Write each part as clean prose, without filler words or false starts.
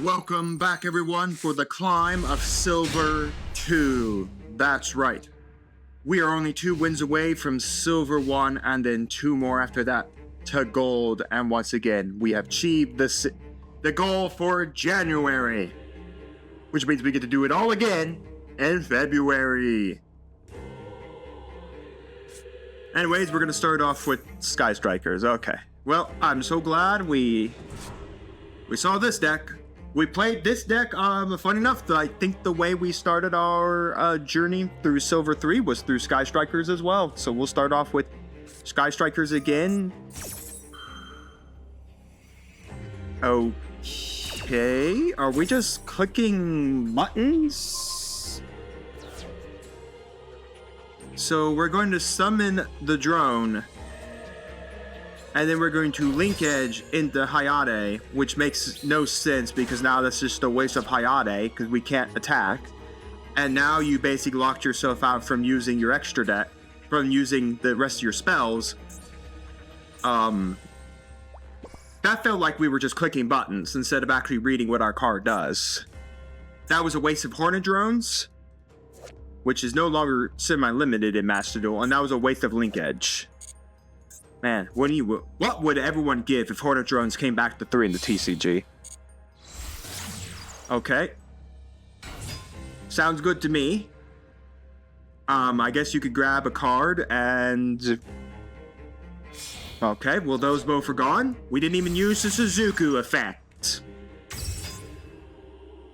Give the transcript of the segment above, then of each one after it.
Welcome back, everyone, for the climb of Silver 2. That's right. We are only 2 wins away from Silver 1, and then 2 more after that to Gold. And once again, we have achieved the goal for January, which means we get to do it all again in February. Anyways, we're going to start off with Sky Strikers. Okay. Well, I'm so glad we saw this deck. We played this deck, funny enough, I think the way we started our journey through Silver 3 was through Sky Strikers as well. So we'll start off with Sky Strikers again. Okay, are we just clicking buttons? So we're going to summon the drone. And then we're going to link edge into Hayate, which makes no sense because now that's just a waste of Hayate because we can't attack. And now you basically locked yourself out from using your extra deck, from using the rest of your spells. That felt like we were just clicking buttons instead of actually reading what our card does. That was a waste of Hornet Drones, which is no longer semi-limited in Master Duel, and that was a waste of link edge. Man, what would everyone give if Hornet Drones came back to 3 in the TCG? Okay. Sounds good to me. I guess you could grab a card and... Okay, well those both are gone. We didn't even use the Suzuku effect.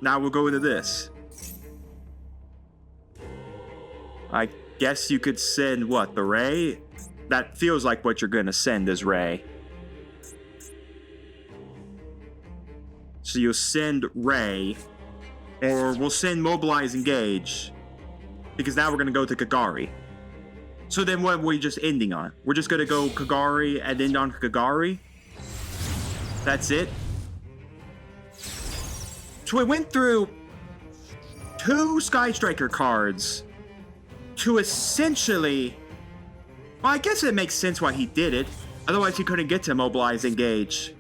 Now we'll go into this. I guess you could send, what, the Ray? That feels like what you're gonna send is Ray. So you'll send Ray, or we'll send Mobilize Engage, because now we're gonna go to Kagari. So then what are we just ending on? We're just gonna go Kagari and end on Kagari? That's it? So we went through 2 Sky Striker cards to essentially... Well, I guess it makes sense why he did it. Otherwise, he couldn't get to Mobilize Engage.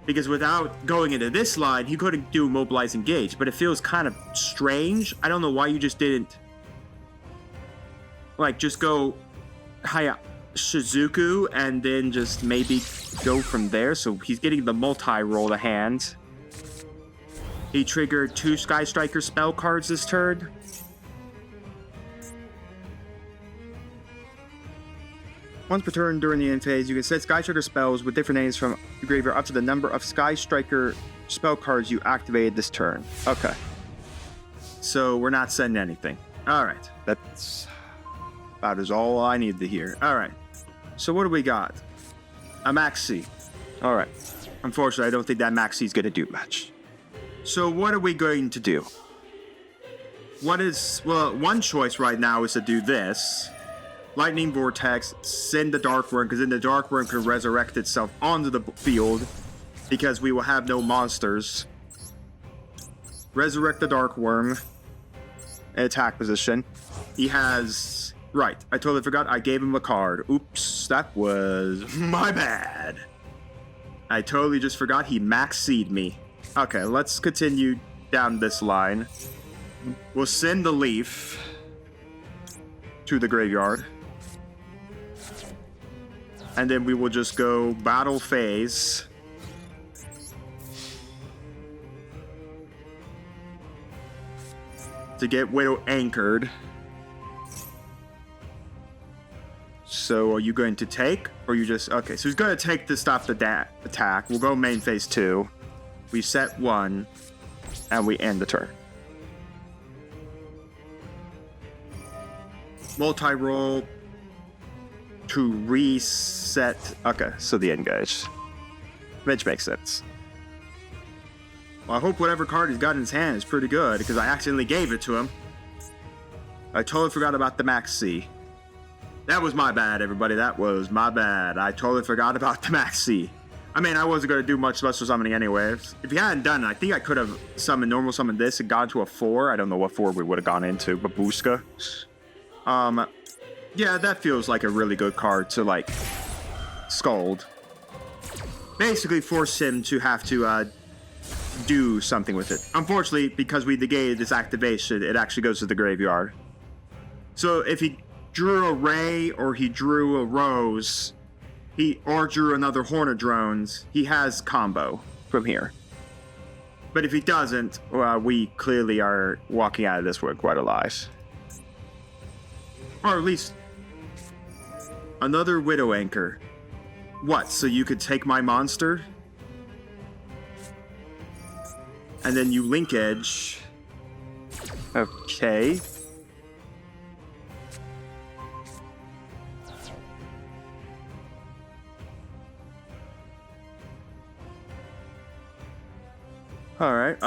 Because without going into this line, he couldn't do Mobilize Engage. But it feels kind of strange. I don't know why you just didn't... Like, just go... Shizuku, and then just maybe go from there. So he's getting the multi-roll to hand. He triggered 2 Sky Striker spell cards this turn. Once per turn during the end phase, you can set Sky Striker spells with different names from the graveyard up to the number of Sky Striker spell cards you activated this turn. Okay. So we're not setting anything. Alright. That's about as all I need to hear. Alright. So what do we got? A Maxi. Alright. Unfortunately, I don't think that Maxi is going to do much. So what are we going to do? Well, one choice right now is to do this. Lightning Vortex, send the Dark Worm, because then the Dark Worm can resurrect itself onto the field, because we will have no monsters. Resurrect the Dark Worm. Attack position. He has... Right, I totally forgot I gave him a card. Oops, that was my bad. I totally just forgot he Maxi'd me. Okay, let's continue down this line. We'll send the Leaf to the graveyard. And then we will just go battle phase. To get Widow anchored. So are you going to take? Or you just... Okay, so he's going to take to stop the attack. We'll go main phase 2. We set 1. And we end the turn. Multi-roll to reset. Okay, so the engage. Which makes sense. Well, I hope whatever card he's got in his hand is pretty good, because I accidentally gave it to him. I totally forgot about the Maxi. That was my bad, everybody. That was my bad. I totally forgot about the Maxi. I mean, I wasn't going to do much special summoning anyway. If he hadn't done it, I think I could have normal summoned this and gone to a 4. I don't know what 4 we would have gone into. Babushka. Yeah, that feels like a really good card to, like, scold. Basically force him to have to do something with it. Unfortunately, because we negated this activation, it actually goes to the graveyard. So if he drew a Ray or he drew a Rose, or drew another Hornet Drones, he has combo from here. But if he doesn't, we clearly are walking out of this with quite a lot. Or at least another Widow Anchor. What, so you could take my monster? And then you link edge. Okay. Alright,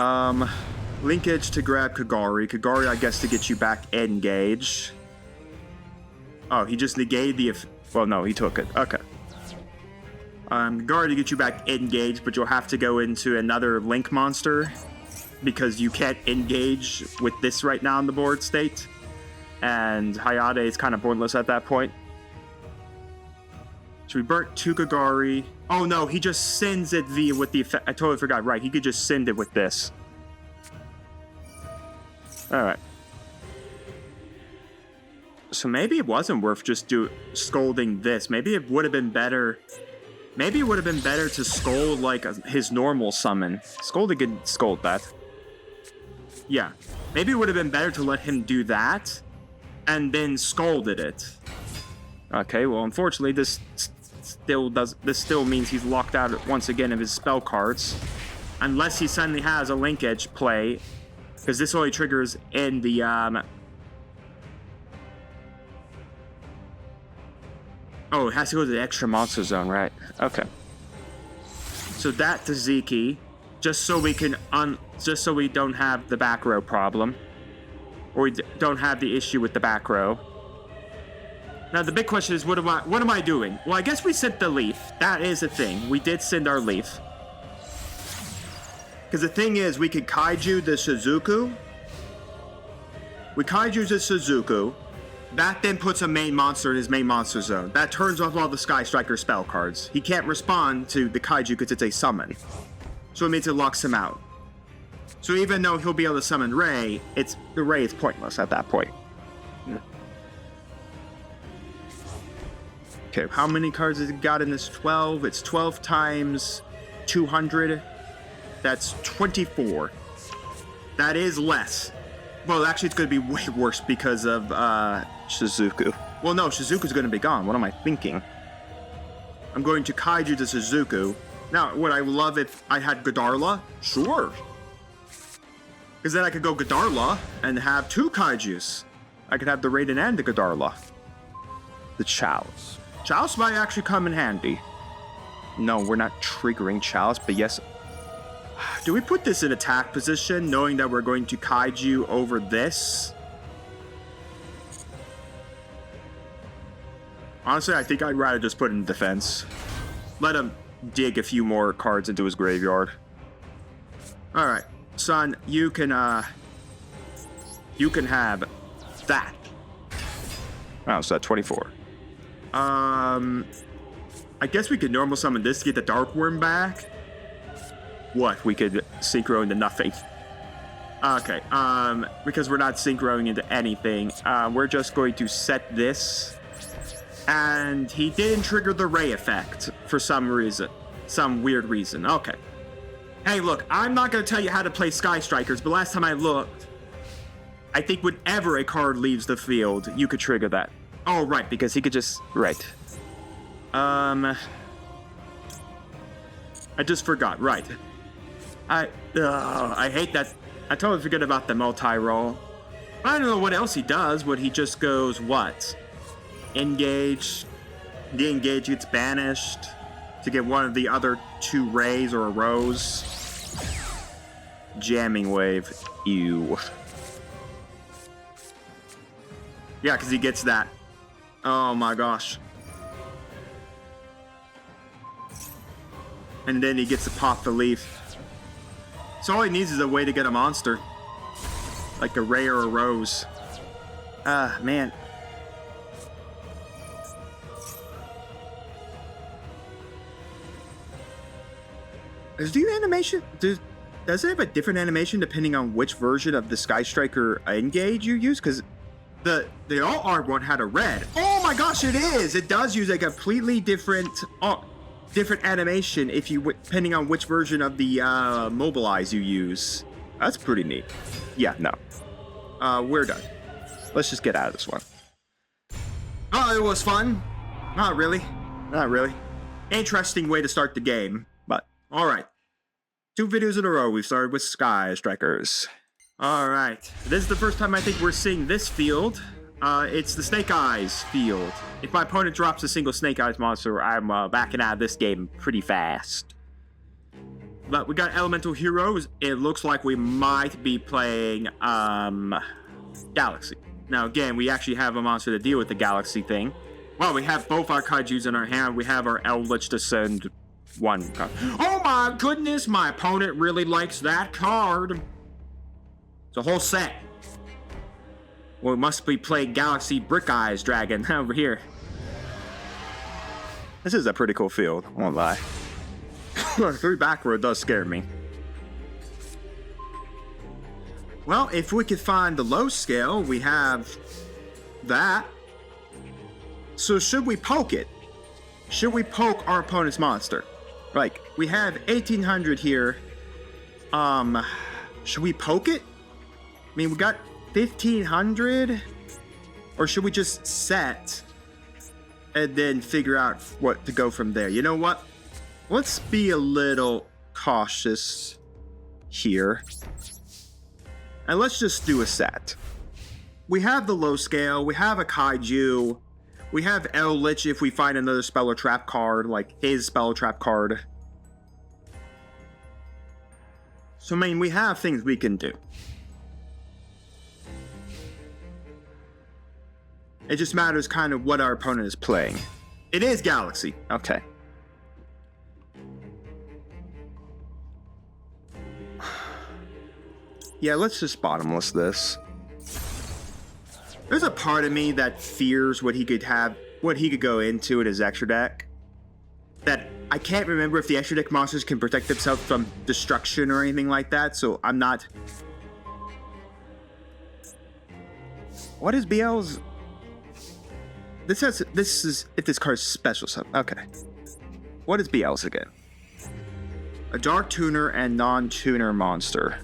linkage to grab Kagari. Kagari, I guess, to get you back engage. Oh, he just negated the... Well, no, he took it. Okay. Kagari to get you back engage, but you'll have to go into another link monster because you can't engage with this right now in the board state. And Hayate is kind of pointless at that point. So we burnt 2 Kagari. Oh no, he just sends it with the effect. I totally forgot. Right, he could just send it with this. Alright. So maybe it wasn't worth just scolding this. Maybe it would have been better. Maybe it would have been better to scold like his normal summon. Scolding could scold that. Yeah. Maybe it would have been better to let him do that and then scolded it. Okay, well unfortunately this still means he's locked out once again of his spell cards. Unless he suddenly has a link edge play. Because this only triggers in the Oh, it has to go to the extra monster zone, right? Okay. So that to Ziki, just so we can just so we don't have the back row problem, or we don't have the issue with the back row. Now the big question is, what am I doing? Well, I guess we sent the leaf. That is a thing. We did send our leaf. Because the thing is, we could kaiju the Suzuku. We kaiju the Suzuku. That then puts a main monster in his main monster zone. That turns off all the Sky Striker spell cards. He can't respond to the kaiju because it's a summon. So it means it locks him out. So even though he'll be able to summon Ray, the Ray is pointless at that point. Okay, how many cards has it got in this 12? It's 12 times 200. That's 24. That is less. Well, actually, it's going to be way worse because of Shizuku. Well, no, Shizuku's going to be gone. What am I thinking? I'm going to kaiju to Shizuku. Now, would I love if I had Godarla? Sure. Because then I could go Godarla and have 2 kaijus. I could have the Raiden and the Godarla. The Chalice. Chalice might actually come in handy. No, we're not triggering Chalice, but yes. Do we put this in attack position, knowing that we're going to kaiju over this? Honestly, I think I'd rather just put it in defense. Let him dig a few more cards into his graveyard. Alright, son, you can have that. Oh, so that's 24. I guess we could normal summon this to get the Dark Worm back. What? We could synchro into nothing. Okay, because we're not synchroing into anything, we're just going to set this. And he didn't trigger the Ray effect for some reason. Some weird reason. Okay. Hey, look, I'm not going to tell you how to play Sky Strikers, but last time I looked, I think whenever a card leaves the field, you could trigger that. Oh, right, because he could just... Right. I just forgot. Right. I hate that. I totally forget about the multi-roll. I don't know what else he does. What he just goes, what? Engage. The engage gets banished to get one of the other 2 rays or a rose. Jamming wave. Ew. Yeah, because he gets that. Oh my gosh. And then he gets to pop the leaf. So all he needs is a way to get a monster. Like a ray or a rose. Ah, man. Is the animation... does it have a different animation depending on which version of the Sky Striker engage you use? Because the alt-art one had a red. Oh my gosh, it is! It does use a completely different animation if you depending on which version of the Mobilize you use. That's pretty neat. Yeah, no. We're done. Let's just get out of this one. Oh, it was fun. Not really. Not really. Interesting way to start the game, but alright. 2 videos in a row, we've started with Sky Strikers. Alright. This is the first time I think we're seeing this field. It's the Snake Eyes field. If my opponent drops a single Snake Eyes monster, I'm backing out of this game pretty fast. But we got Elemental Heroes. It looks like we might be playing Galaxy. Now again, we actually have a monster to deal with the Galaxy thing. Well, we have both our Kaijus in our hand. We have our Eldritch to send one card. Oh my goodness, my opponent really likes that card. It's a whole set. Well, we must be playing Galaxy Brick Eyes Dragon over here. This is a pretty cool field, I won't lie. 3 backward does scare me. Well, if we could find the low scale, we have that. So should we poke it? Should we poke our opponent's monster? Like, we have 1800 here. Should we poke it? I mean, we got 1500? Or should we just set and then figure out what to go from there? You know what? Let's be a little cautious here. And let's just do a set. We have the low scale, we have a Kaiju, we have Eldritch if we find another spell or trap card, like his spell or trap card. So, I mean, we have things we can do. It just matters kind of what our opponent is playing. It is Galaxy. Okay. Yeah, let's just bottomless this. There's a part of me that fears what he could go into in his extra deck. That I can't remember if the extra deck monsters can protect themselves from destruction or anything like that, so I'm not... What is BL's... This is if this card's special summon. Okay. What is BL's again? A dark tuner and non-tuner monster.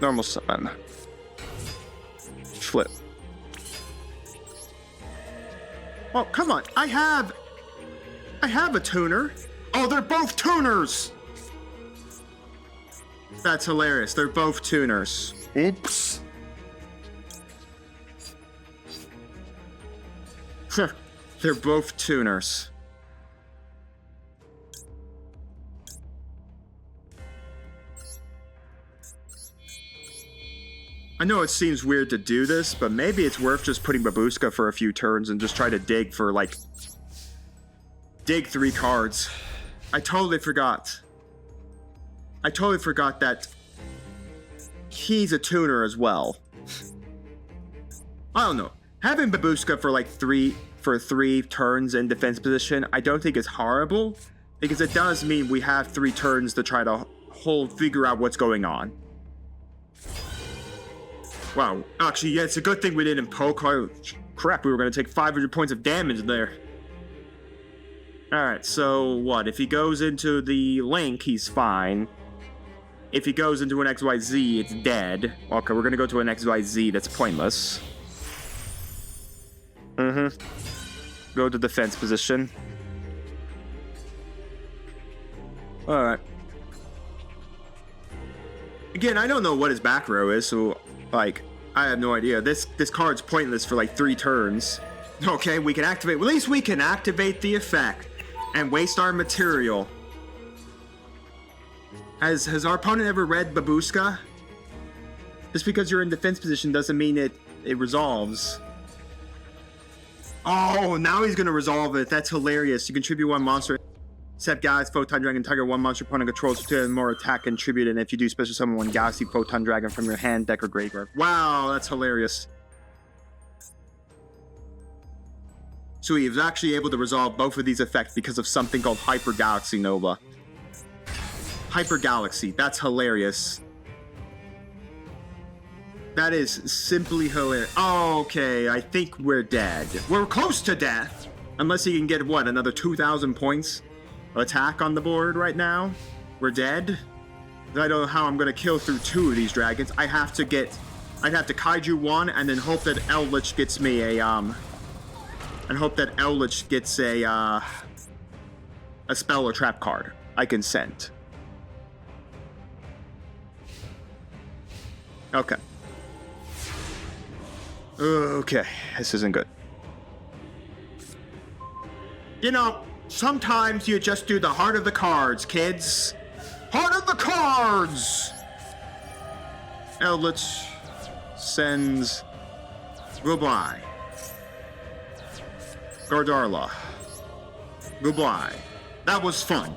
Normal summon. Flip. Oh, come on. I have a tuner. Oh, they're both tuners. That's hilarious. They're both tuners. Oops. They're both tuners. I know it seems weird to do this, but maybe it's worth just putting Babushka for a few turns and just try to dig for, like... Dig 3 cards. I totally forgot. I totally forgot that he's a tuner as well. I don't know. Having Babushka for, like, 3 turns in defense position, I don't think is horrible, because it does mean we have 3 turns to try to figure out what's going on. Wow, actually, yeah, it's a good thing we didn't poke. Oh, crap, we were going to take 500 points of damage there. Alright, so what? If he goes into the Link, he's fine. If he goes into an XYZ, it's dead. Okay, we're going to go to an XYZ, that's pointless. Go to defense position. Alright. Again, I don't know what his back row is, so... Like, I have no idea. This card's pointless for like 3 turns. Okay, we can activate... Well, at least we can activate the effect and waste our material. Has our opponent ever read Babushka? Just because you're in defense position doesn't mean it resolves. Oh, now he's gonna resolve it. That's hilarious. You contribute 1 monster. Except guys, Photon Dragon, Tiger, 1 monster opponent controls 2 and more attack contribute, and if you do special summon 1 Galaxy Photon Dragon from your hand, deck, or graveyard. Wow, that's hilarious. So he was actually able to resolve both of these effects because of something called Hyper Galaxy Nova. Hyper Galaxy. That's hilarious. That is simply hilarious. Oh, okay, I think we're dead. We're close to death. Unless he can get, what, another 2,000 points attack on the board right now? We're dead? I don't know how I'm going to kill through 2 of these dragons. I'd have to Kaiju 1 and then hope that Eldritch gets me a, and hope that Eldritch gets a spell or trap card I can send. Okay. Okay, this isn't good. You know, sometimes you just do the heart of the cards, kids. Heart of the cards! Eldritch sends goodbye. Gardarla. Goodbye. That was fun.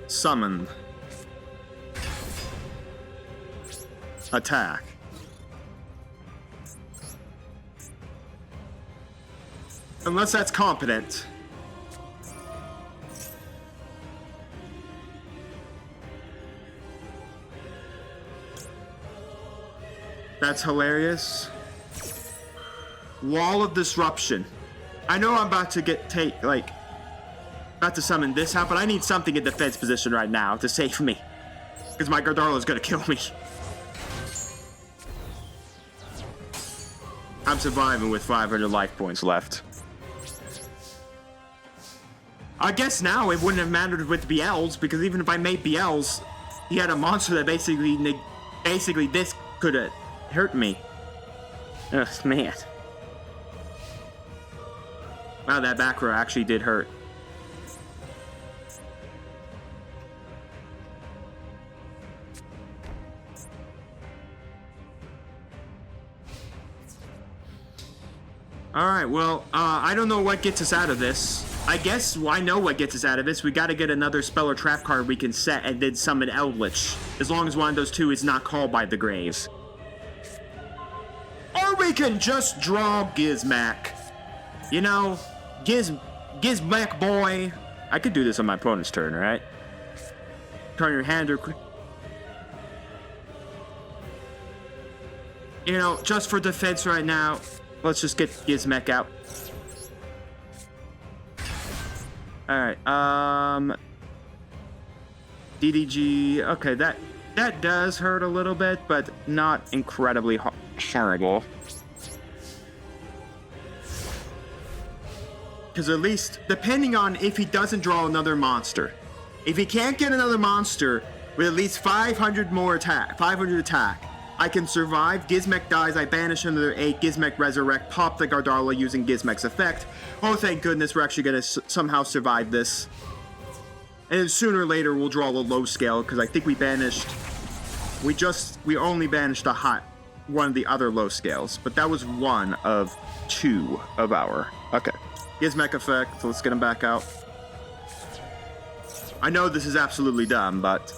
Summon. Attack. Unless that's competent. That's hilarious. Wall of Disruption. I know I'm about to about to summon this out, but I need something in defense position right now to save me. Because my Gardarla is going to kill me. I'm surviving with 500 life points left. I guess now it wouldn't have mattered with BLs, because even if I made BLs, he had a monster that basically this could have hurt me. Ugh, man. Wow, that back row actually did hurt. Alright, well, I don't know what gets us out of this. I guess I know what gets us out of this. We gotta get another spell or trap card we can set and then summon Eldritch. As long as one of those two is not called by the Graves. Or we can just draw Gizmak. You know, Gizmak boy. I could do this on my opponent's turn, right? Turn your hand or... You know, just for defense right now, let's just get Gizmak out. Alright, DDG, okay, that does hurt a little bit, but not incredibly horrible. Because at least, depending on if he doesn't draw another monster. If he can't get another monster with at least 500 attack, I can survive. Gizmek dies, I banish another 8, Gizmek resurrect, pop the Gardarla using Gizmek's effect. Oh, thank goodness we're actually going to somehow survive this. And then sooner or later we'll draw a low scale, because I think we only banished one of the other low scales. But that was one of 2 of our. Okay. Gizmek effect, so let's get him back out. I know this is absolutely dumb, but...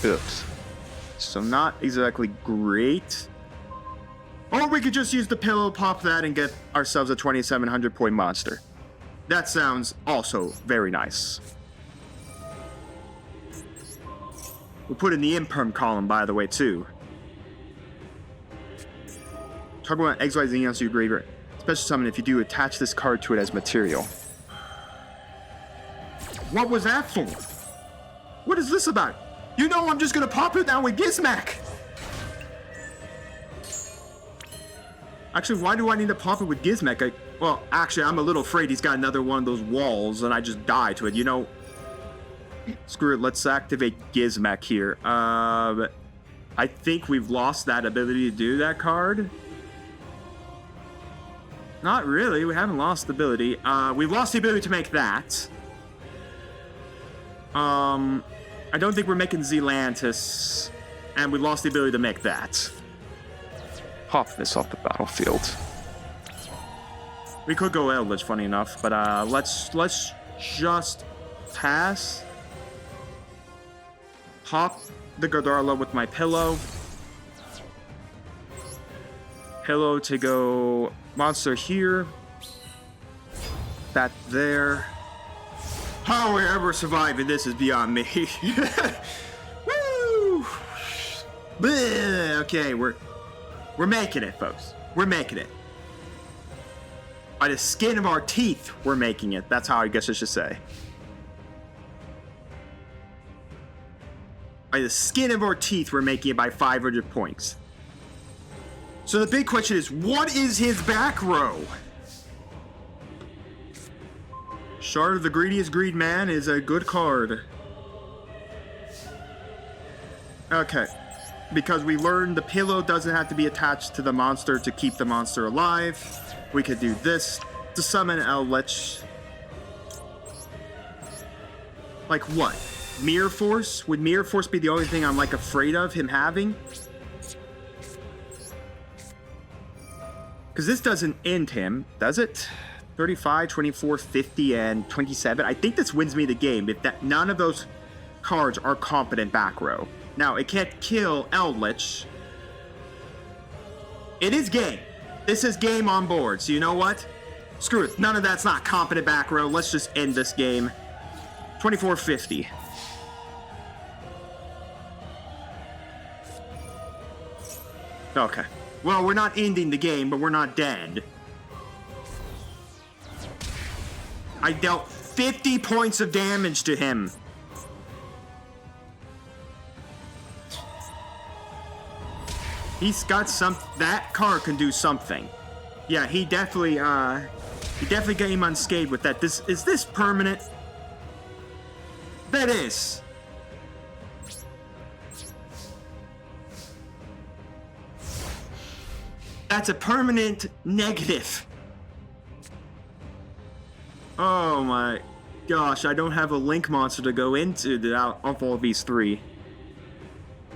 Oops. So not exactly great. Or we could just use the pillow, pop that, and get ourselves a 2,700 point monster. That sounds also very nice. We'll put in the imperm column, by the way, too. Talk about XYZ Xenos Graver. Special summon if you do attach this card to it as material. What was that for? What is this about? You know I'm just gonna pop it down with Gizmak! Actually, why do I need to pop it with Gizmek? Well, actually, I'm a little afraid he's got another one of those walls and I just die to it, you know? Screw it, let's activate Gizmek here. I think we've lost that ability to do that card. Not really, we haven't lost the ability. We've lost the ability to make that. I don't think we're making Zelantis, and we lost the ability to make that. Pop this off the battlefield. We could go Eldritch, funny enough, but let's just pass. Pop the Gardarla with my pillow. Pillow to go monster here. That there. How we're ever surviving this is beyond me. Woo! Bleh. Okay, we're making it, folks. We're making it. By the skin of our teeth, we're making it. That's how I guess I should say. By the skin of our teeth, we're making it by 500 points. So the big question is, what is his back row? Shard of the Greediest Greed Man is a good card. Okay. Because we learned the pillow doesn't have to be attached to the monster to keep the monster alive. We could do this to summon Eldritch. Like what? Mirror Force? Would Mirror Force be the only thing I'm like afraid of him having? Because this doesn't end him, does it? 35, 24, 50, and 27. I think this wins me the game if that none of those cards are competent back row. Now, it can't kill Eldritch. It is game. This is game on board, so you know what? Screw it. None of that's not competent back row. Let's just end this game. 24-50. Okay. Well, we're not ending the game, but we're not dead. I dealt 50 points of damage to him. He's got some. That card can do something. Yeah, he definitely came unscathed with that. Is this permanent? That is. That's a permanent negative. Oh my gosh, I don't have a link monster to go into out of all these three.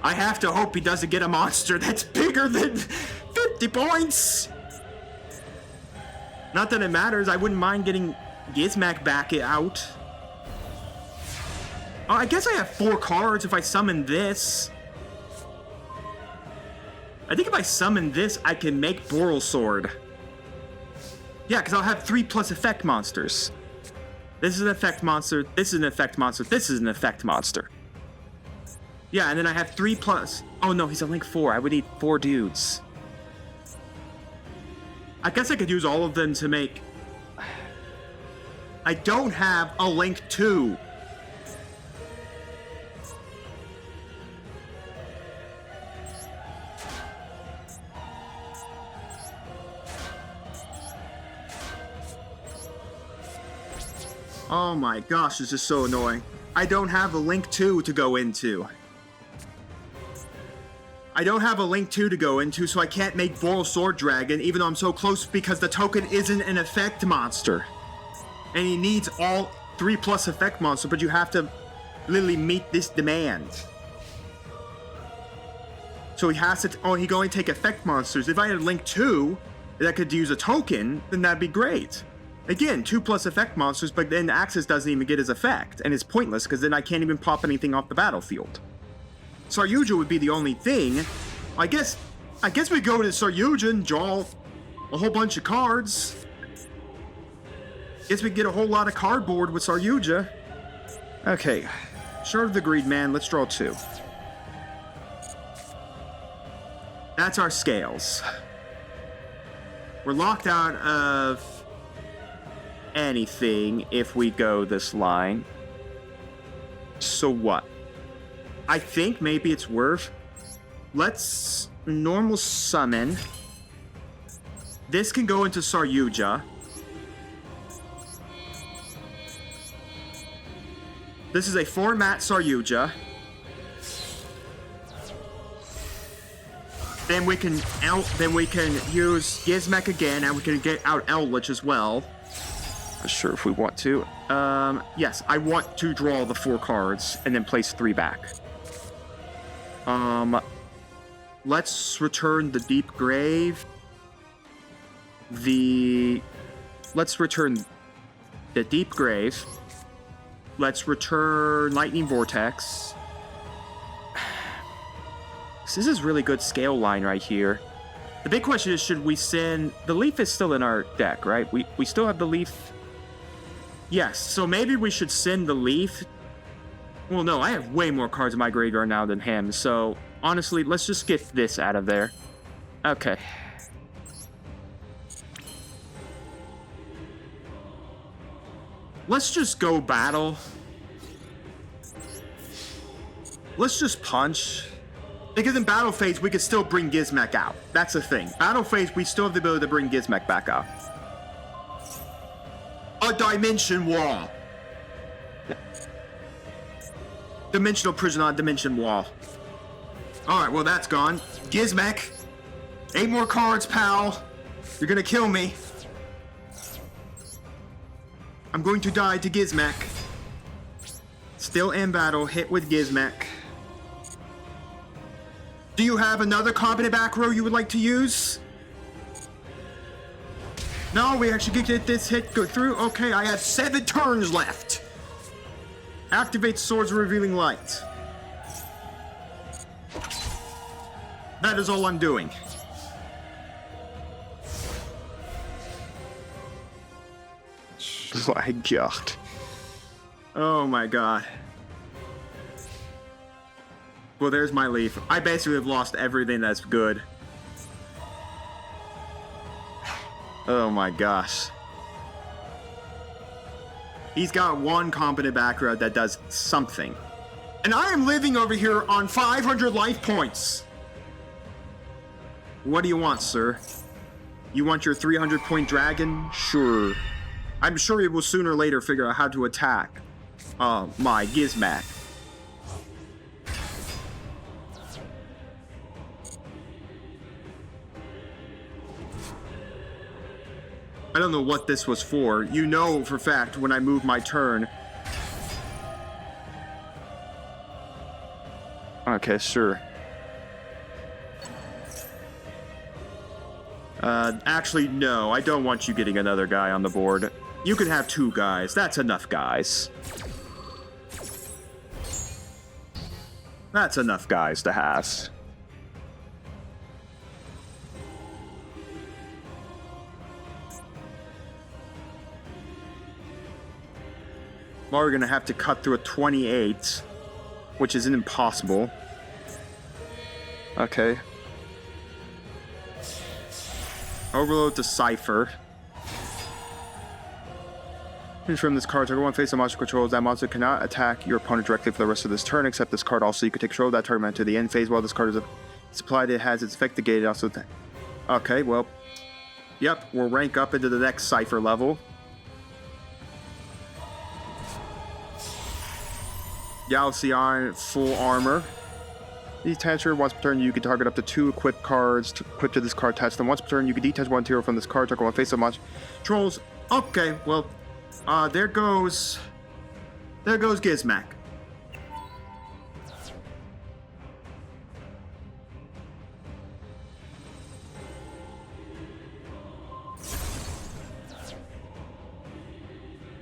I have to hope he doesn't get a monster that's bigger than 50 points. Not that it matters, I wouldn't mind getting Gizmak back out. Oh, I guess I have 4 cards if I summon this. I think if I summon this, I can make Boral Sword. Yeah, because I'll have 3+ effect monsters. This is an effect monster, this is an effect monster, this is an effect monster. Yeah, and then I have 3+. Oh no, he's a Link 4. I would need 4 dudes. I guess I could use all of them to make... I don't have a Link 2. Oh my gosh, this is so annoying. I don't have a Link 2 to go into. I don't have a Link 2 to go into, so I can't make Boral Sword Dragon, even though I'm so close because the token isn't an effect monster. And he needs all 3+ effect monster, but you have to literally meet this demand. So he has to, he can only take effect monsters. If I had Link 2 that could use a token, then that'd be great. Again, 2+ effect monsters, but then Axis doesn't even get his effect, and it's pointless because then I can't even pop anything off the battlefield. Saryuja would be the only thing. I guess we go to Saryuja and draw a whole bunch of cards. Guess we get a whole lot of cardboard with Saryuja. Okay, Shard of the Greed Man, let's draw 2. That's our scales. We're locked out of anything if we go this line. So what? I think maybe it's worth... Let's normal summon. This can go into Saryuja. This is a format Saryuja. Then we can use Gizmek again, and we can get out Eldritch as well. Not sure if we want to. Yes, I want to draw the 4 cards and then place 3 back. Let's return the Deep Grave. Let's return the Deep Grave. Let's return Lightning Vortex. This is really good scale line right here. The big question is, should we send... The Leaf is still in our deck, right? We still have the Leaf... Yes, so maybe we should send the Leaf. Well, no, I have way more cards in my graveyard now than him, so honestly, let's just get this out of there. Okay. Let's just go battle. Let's just punch. Because in battle phase, we could still bring Gizmek out. That's the thing. Battle phase, we still have the ability to bring Gizmek back out. A dimension wall. Dimensional prison on dimension wall. Alright, well that's gone. Gizmek. 8 more cards, pal. You're gonna kill me. I'm going to die to Gizmek. Still in battle, hit with Gizmek. Do you have another competent back row you would like to use? No, we actually get this hit go through. Okay, I have 7 turns left. Activate Swords of Revealing Light. That is all I'm doing. My God. Oh my God. Well, there's my Leaf. I basically have lost everything that's good. Oh my gosh. He's got 1 competent back row that does something. And I am living over here on 500 life points. What do you want, sir? You want your 300 point dragon? Sure. I'm sure he will sooner or later figure out how to attack my Gizmek. I don't know what this was for. You know for a fact when I move my turn. Okay, sure. Actually, no. I don't want you getting another guy on the board. You can have 2 guys. That's enough guys. That's enough guys to have. Well, we're gonna have to cut through a 28, which isn't impossible. Okay. Overload the Cipher. Finish from this card. Target 1 face a monster controls. That monster cannot attack your opponent directly for the rest of this turn, except this card. Also, you can take control of that target to the end phase while this card is supplied. It has its effect negated. Also, okay, well, yep, we'll rank up into the next Cipher level. Galaxy Iron, full armor. Detacher, once per turn, you can target up to 2 equipped cards equipped to this card. Attach them once per turn. You can detach 1 hero from this card. Target 1 face of monster trolls. Okay, well, there goes Gizmek.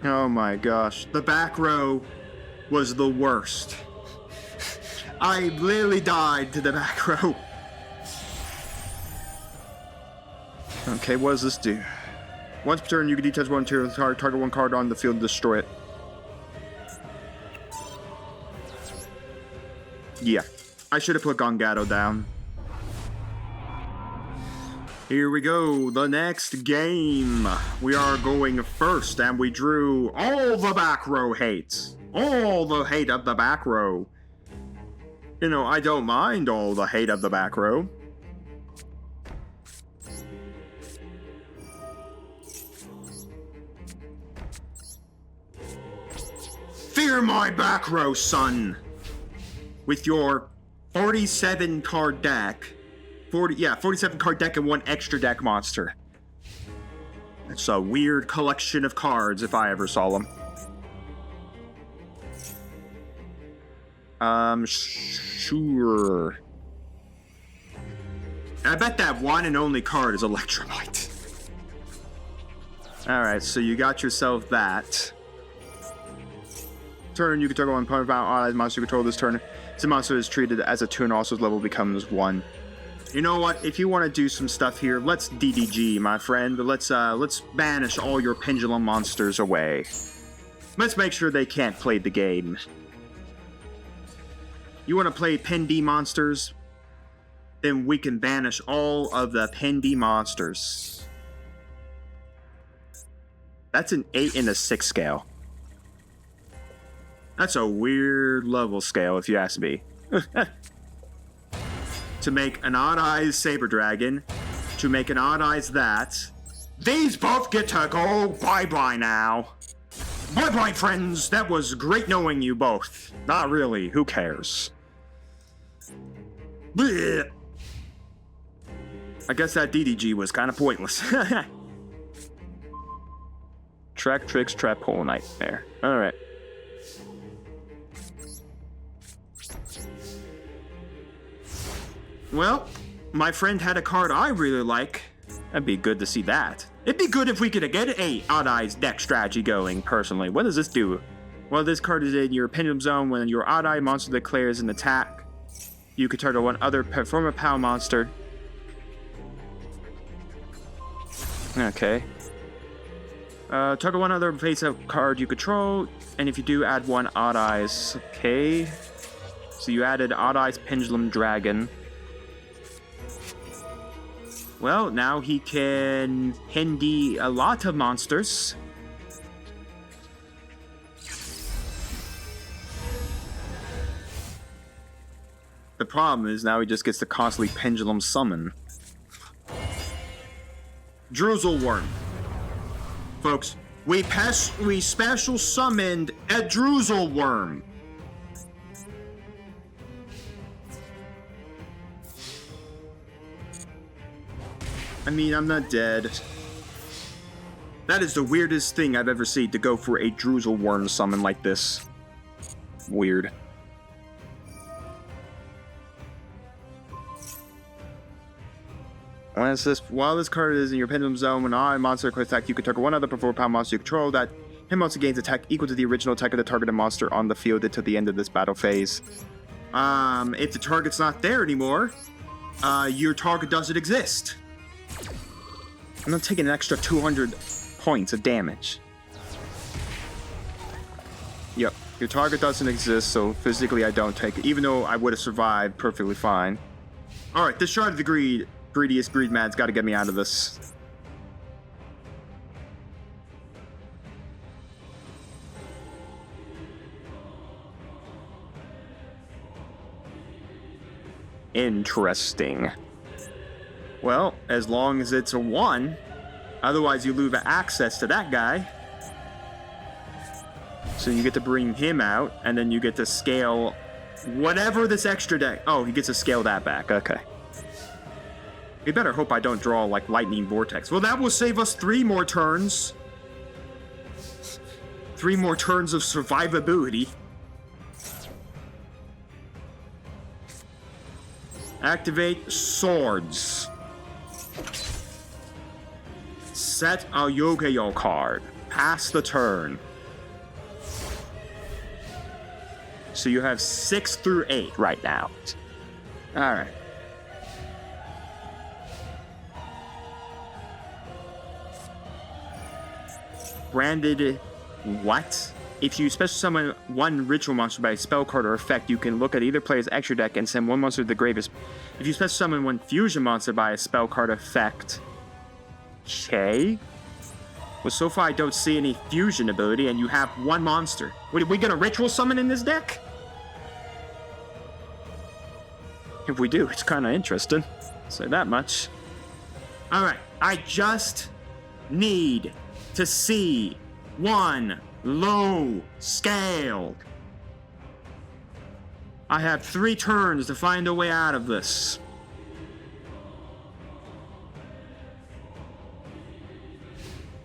Oh my gosh, the back row was the worst. I literally died to the back row. Okay, what does this do? Once per turn, you can detach 1 hero, target 1 card on the field and destroy it. Yeah, I should have put Gongato down. Here we go, the next game. We are going first, and we drew all the back row hates. All the hate of the back row. You know, I don't mind all the hate of the back row. Fear my back row, son! With your 47 card deck. 47 card deck and 1 extra deck monster. It's a weird collection of cards if I ever saw them. Sure. I bet that one and only card is Electrolyte. Alright, so you got yourself that. Turn, you can target 1 opponent allies monster you control this turn. This monster is treated as a 2 and also its level becomes 1. You know what? If you want to do some stuff here, let's DDG, my friend. Let's banish all your pendulum monsters away. Let's make sure they can't play the game. You want to play Pendy monsters? Then we can banish all of the Pendy monsters. That's an 8 and a 6 scale. That's a weird level scale, if you ask me. To make an Odd Eyes Saber Dragon, to make an Odd Eyes that, these both get to go bye-bye now. Bye-bye, friends. That was great knowing you both. Not really. Who cares? Blech. I guess that DDG was kind of pointless. Track Tricks Trap Hole Nightmare. Alright. Well, my friend had a card I really like. That'd be good to see that. It'd be good if we could get a Odd Eyes deck strategy going, personally. What does this do? Well, this card is in your Pendulum Zone. When your Odd Eye monster declares an attack, you can target one other perform a POW monster. Okay. Target one other face-up card you control, and if you do, add one Odd Eyes. Okay. So you added Odd Eyes Pendulum Dragon. Well, now he can Pendy a lot of monsters. The problem is now he just gets to constantly Pendulum Summon. Droozle Worm. Folks, we special summoned a Droozle Worm. I mean, I'm not dead. That is the weirdest thing I've ever seen, to go for a Droozle Worm summon like this. Weird. While this card is in your Pendulum Zone, when a monster can attack, you can target one other perform power monster you control. That him monster gains attack equal to the original attack of the targeted monster on the field until the end of this battle phase. If the target's not there anymore, your target doesn't exist. I'm not taking an extra 200 points of damage. Yep, your target doesn't exist, so physically I don't take it, even though I would have survived perfectly fine. Alright, this Shard of the Greediest Greed Man's got to get me out of this. Interesting. Well, as long as it's a 1, otherwise you lose access to that guy. So you get to bring him out, and then you get to scale whatever this extra deck. Oh, he gets to scale that back. Okay. We better hope I don't draw, like, Lightning Vortex. Well, that will save us 3 more turns. 3 more turns of survivability. Activate Swords. Set a YuGiOh card. Pass the turn. So you have 6 through 8 right now. Alright. Branded what? If you special summon one ritual monster by a spell card or effect, you can look at either player's extra deck and send one monster to the grave. If you special summon one fusion monster by a spell card effect... Okay. Well, so far I don't see any fusion ability, and you have 1 monster. What, are we gonna ritual summon in this deck? If we do, it's kinda interesting. Say that much. Alright, I just need to see 1 low scale. I have 3 turns to find a way out of this.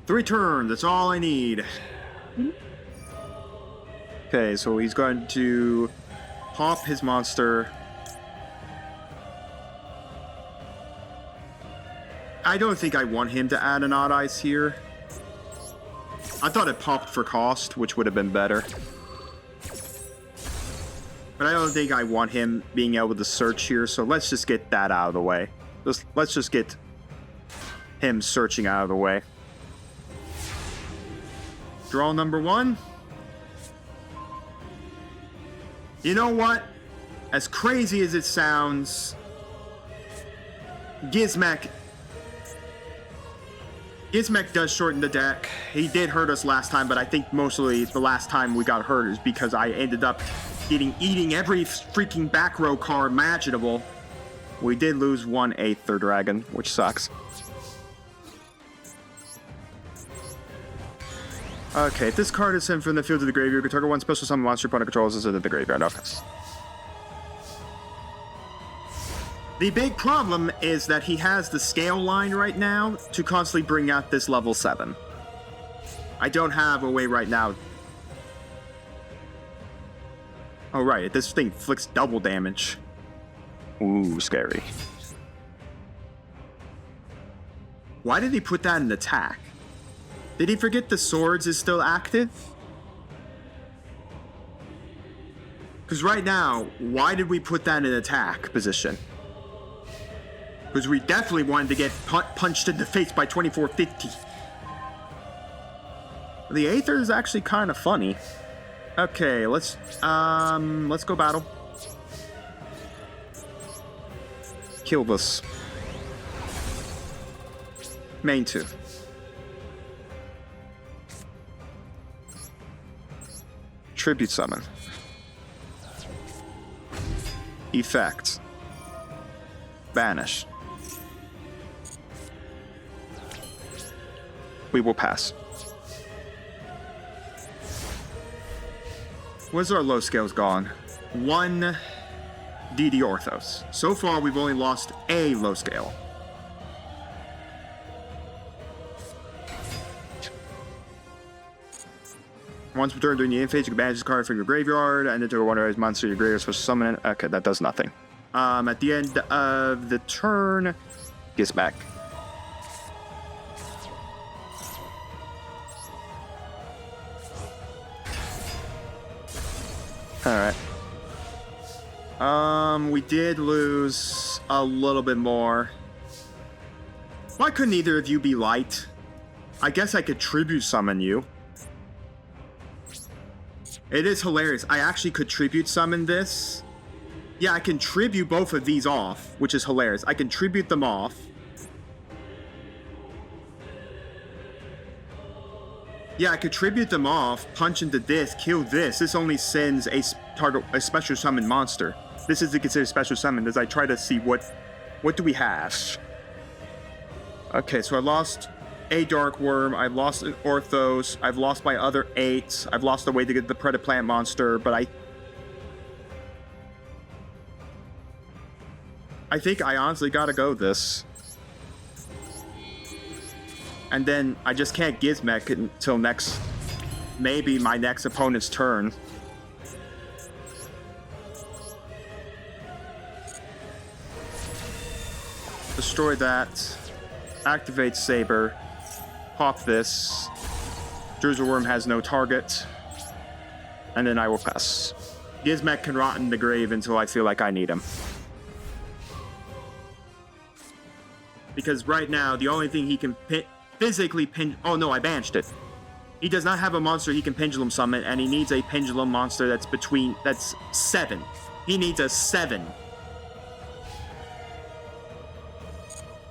Three turns, that's all I need. Okay, so he's going to pop his monster. I don't think I want him to add an Odd Eyes here. I thought it popped for cost, which would have been better. But I don't think I want him being able to search here, so let's just get that out of the way. Let's just get him searching out of the way. Draw number 1. You know what? As crazy as it sounds, Gizmek does shorten the deck. He did hurt us last time, but I think mostly the last time we got hurt is because I ended up eating every freaking back row card imaginable. We did lose 1/8 their dragon, which sucks. Okay, if this card is sent from the field to the graveyard, you can target one special summon monster opponent controls instead of the graveyard. Okay. The big problem is that he has the scale line right now to constantly bring out this level 7. I don't have a way right now. Oh, right. This thing inflicts double damage. Ooh, scary. Why did he put that in attack? Did he forget the swords is still active? Because right now, why did we put that in attack position? Because we definitely wanted to get punched in the face by 2450. The Aether is actually kind of funny. Okay, let's go battle. Kill this. Main 2. Tribute summon. Effect. Banish. We will pass. Where's our low scales gone? 1 DD Orthos. So far, we've only lost a low scale. Once per turn during the end phase, you can banish this card from your graveyard and into a one-of monster your graveyard is supposed to summon it. Okay, that does nothing. At the end of the turn, gets back. Alright. We did lose a little bit more. Why couldn't either of you be light? I guess I could tribute summon you. It is hilarious. I actually could tribute summon this. Yeah, I can tribute both of these off, which is hilarious. I can tribute them off. Yeah, I could tribute them off, punch into this, kill this. This only sends a target a special summon monster. This is considered special summon as I try to see what do we have. Okay, so I lost a Dark Worm, I've lost an Orthos, I've lost my other 8, I've lost a way to get the Predaplant monster, but I think I honestly gotta go this. And then I just can't Gizmek until maybe my next opponent's turn. Destroy that. Activate Saber. Pop this. Druser Worm has no target. And then I will pass. Gizmek can rot in the grave until I feel like I need him. Because right now, the only thing he can physically oh no, I banished it. He does not have a monster he can pendulum summon, and he needs a pendulum monster that's 7. He needs a 7.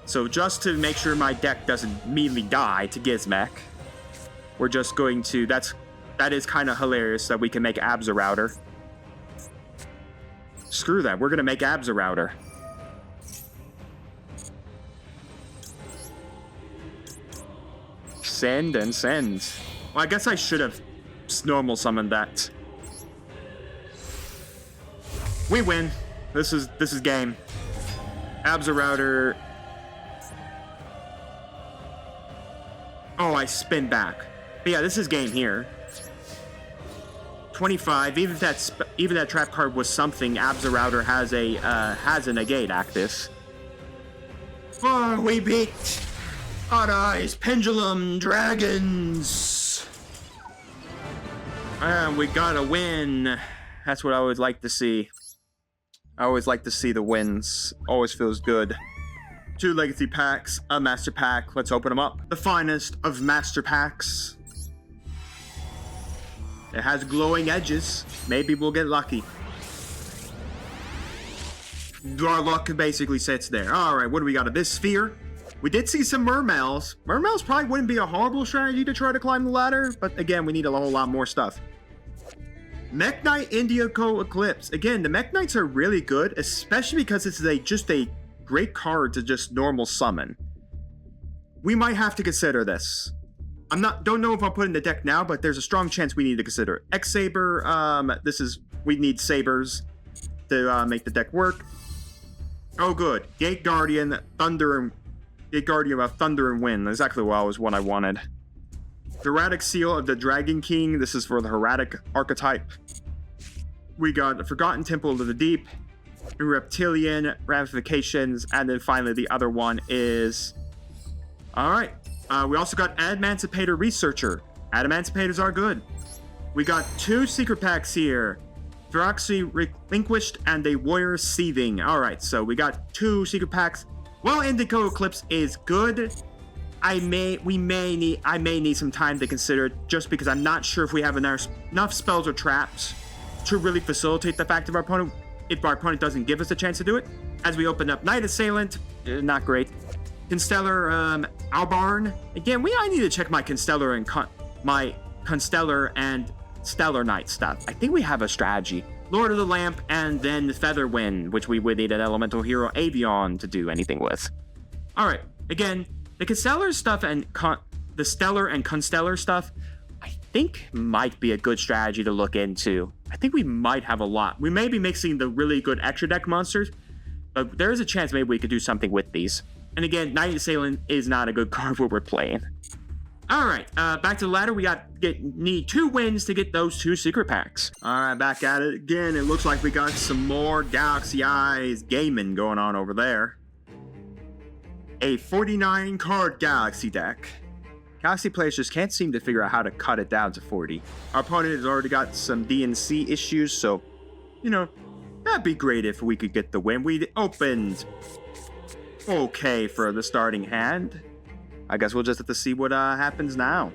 So just to make sure my deck doesn't immediately die to Gizmek, we're just going to, that is kind of hilarious that we can make Abza Router. Screw that, we're gonna make Abza Router. Send and send. Well, I guess I should have normal summoned that. We win. This is game. Abza Router. Oh, I spin back. But yeah, this is game here. 25. Even if that trap card was something, Abza Router has a negate active. Oh, we beat Odd Eyes Pendulum Dragons. And we got a win. That's what I always like to see. I always like to see the wins. Always feels good. 2 legacy packs, a master pack. Let's open them up. The finest of master packs. It has glowing edges. Maybe we'll get lucky. our luck basically sits there. All right, what do we got? Abyss Sphere. We did see some Mermails. Mermails probably wouldn't be a horrible strategy to try to climb the ladder, but again, we need a whole lot more stuff. Mech Knight Indigo Eclipse. Again, the Mech Knights are really good, especially because this is just a great card to just normal summon. We might have to consider this. Don't know if I'll put it in the deck now, but there's a strong chance we need to consider it. X-Saber, we need sabers to make the deck work. Oh good, Gate Guardian of Thunder and Wind, exactly what I wanted. Hieratic Seal of the Dragon King, this is for the Hieratic archetype. We got the Forgotten Temple of the Deep, Reptilian Ramifications, and then finally the other one is... Alright, we also got Emancipator Researcher. Emancipators are good. We got 2 secret packs here. Feroxy Relinquished and a Warrior Seething. Alright, so we got 2 secret packs. Well, Indigo Eclipse is good. I may need some time to consider it, just because I'm not sure if we have enough spells or traps to really facilitate the fact of our opponent, if our opponent doesn't give us a chance to do it. As we open up Night Assailant, not great. Constellar Albarn. Again, I need to check my Constellar and Stellar Knight stuff. I think we have a strategy. Lord of the Lamp, and then Featherwind, which we would need an elemental hero Avion to do anything with. Alright, again, the Constellar stuff and the Stellar and Constellar stuff, I think might be a good strategy to look into. I think we might have a lot. We may be mixing the really good extra deck monsters, but there is a chance maybe we could do something with these. And again, Night Assailant is not a good card where we're playing. Alright, back to the ladder. We need 2 wins to get those 2 secret packs. Alright, back at it again. It looks like we got some more Galaxy Eyes gaming going on over there. A 49 card Galaxy deck. Galaxy players just can't seem to figure out how to cut it down to 40. Our opponent has already got some DNC issues, so, that'd be great if we could get the win. We opened okay for the starting hand. I guess we'll just have to see what happens now.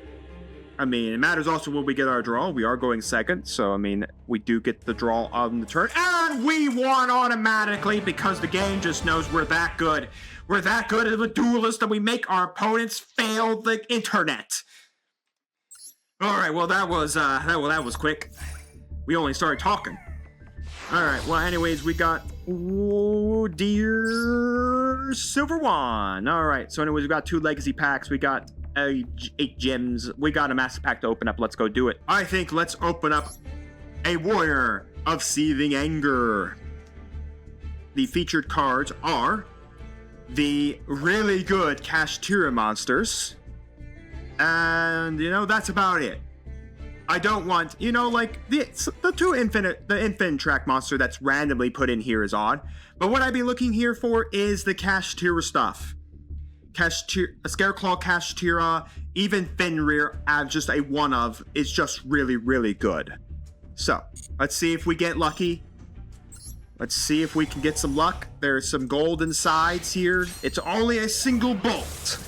I mean, it matters also when we get our draw. We are going second, so, I mean, we do get the draw on the turn. And we won automatically because the game just knows we're that good. We're that good of a duelist that we make our opponents fail the internet. Alright, well, that was quick. We only started talking. Alright, well, anyways, we got... Oh, dear Silver One. Alright, so anyways, we got 2 legacy packs. We got 8 gems. We got a master pack to open up. Let's go do it. I think let's open up a Warrior of Seething Anger. The featured cards are the really good Kashtira monsters. And, that's about it. I don't want, the 2 infinite track monster that's randomly put in here is odd. But what I'd be looking here for is the Kashtira stuff. Scareclaw Kashtira, even Fenrir as just a one of is just really, really good. So, let's see if we get lucky. Let's see if we can get some luck. There's some golden sides here. It's only a single bolt.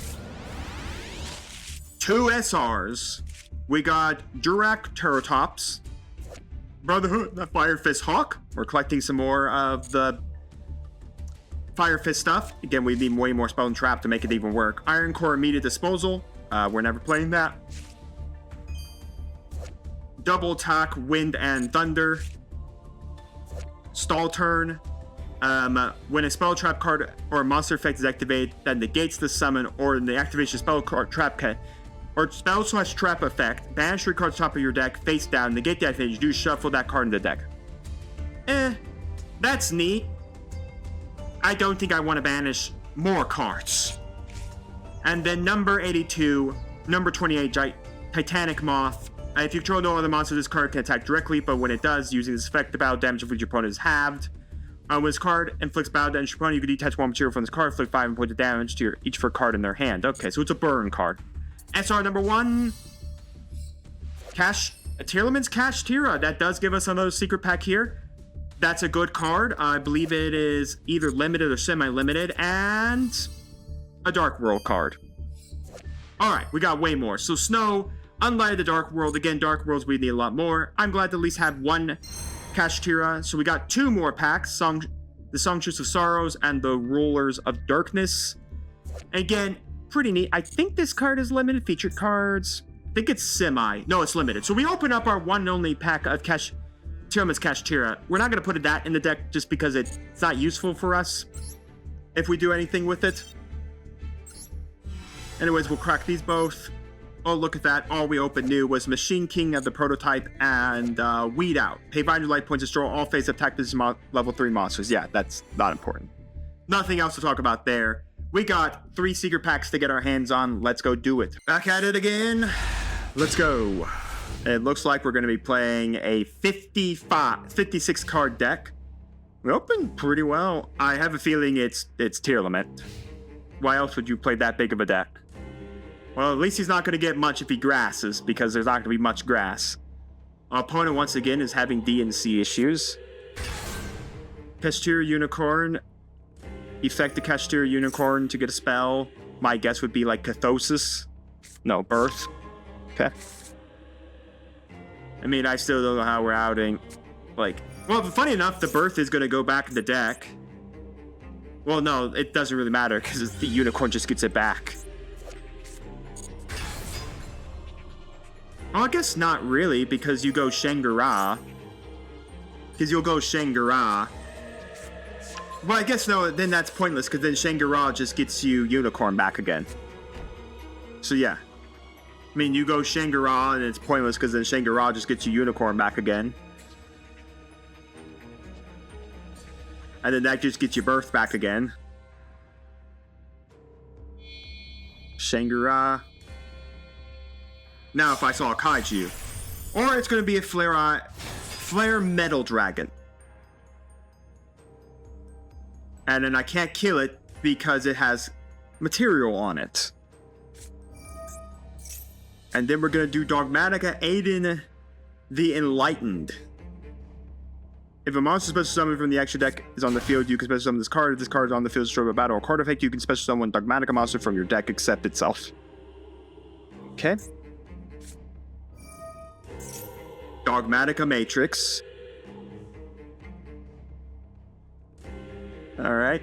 2 SRs. We got Durak Terratops, Brotherhood, the Fire Fist Hawk. We're collecting some more of the Fire Fist stuff. Again, we need way more Spell and Trap to make it even work. Iron Core Immediate Disposal. We're never playing that. Double Attack, Wind and Thunder. Stall Turn. When a Spell Trap card or a monster effect is activated that negates the summon or the activation spell card trap or spell/trap effect, banish 3 cards top of your deck, face down, negate the activation, do shuffle that card in the deck. That's neat. I don't think I want to banish more cards. And then number 82, number 28, Titanic Moth. If you control no other monster, this card can attack directly, but when it does, using this effect, the battle damage of which your opponent is halved. When this card inflicts battle damage to your opponent, you can detach 1 material from this card, inflict 5 points of damage to each for card in their hand. Okay, so it's a burn card. SR number 1, Tearlaman's Kashtira. That does give us another secret pack here. That's a good card. I believe it is either limited or semi-limited, and a Dark World card. Alright, we got way more. So Snow, Unlight of the Dark World. Again, Dark Worlds, we need a lot more. I'm glad to at least have 1 Kashtira. So we got 2 more packs. the Songstress of Sorrows, and the Rulers of Darkness. Again, pretty neat. I think this card is limited. Featured cards. I think it's semi. No, it's limited. So we open up our one and only pack of Tiamat's Kashtira. We're not going to put that in the deck just because it's not useful for us if we do anything with it. Anyways, we'll crack these both. Oh, look at that. All we opened new was Machine King of the Prototype and Weed Out. Pay 500 life points, destroy all face attack this level 3 monsters. Yeah, that's not important. Nothing else to talk about there. We got 3 secret packs to get our hands on. Let's go do it. Back at it again. Let's go. It looks like we're going to be playing a 56 card deck. We opened pretty well. I have a feeling it's Tier Lament. Why else would you play that big of a deck? Well, at least he's not going to get much if he grasses, because there's not going to be much grass. Our opponent, once again, is having DNC issues. Kashtira Unicorn. Effect the Kashtira Unicorn to get a spell. My guess would be like Cathosis. No, Birth. Okay. I mean, I still don't know how we're outing. Like, well, funny enough, the Birth is going to go back in the deck. Well, no, it doesn't really matter, because the Unicorn just gets it back. Oh, I guess not really, because you go Shangara. Because you'll go Shangara. Well, I guess no, then that's pointless, because then Shangara just gets you Unicorn back again. So yeah. I mean, you go Shangara, and it's pointless, because then Shangara just gets you Unicorn back again. And then that just gets you Birth back again. Shangara. Now, if I saw a Kaiju. Or it's going to be a Flare Metal Dragon. And then I can't kill it because it has material on it. And then we're going to do Dogmatica Aiden the Enlightened. If a monster special summon from the extra deck is on the field, you can special summon this card. If this card is on the field, destroy a battle or card effect, you can special summon Dogmatica monster from your deck except itself. Okay. Dogmatica Matrix. Alright.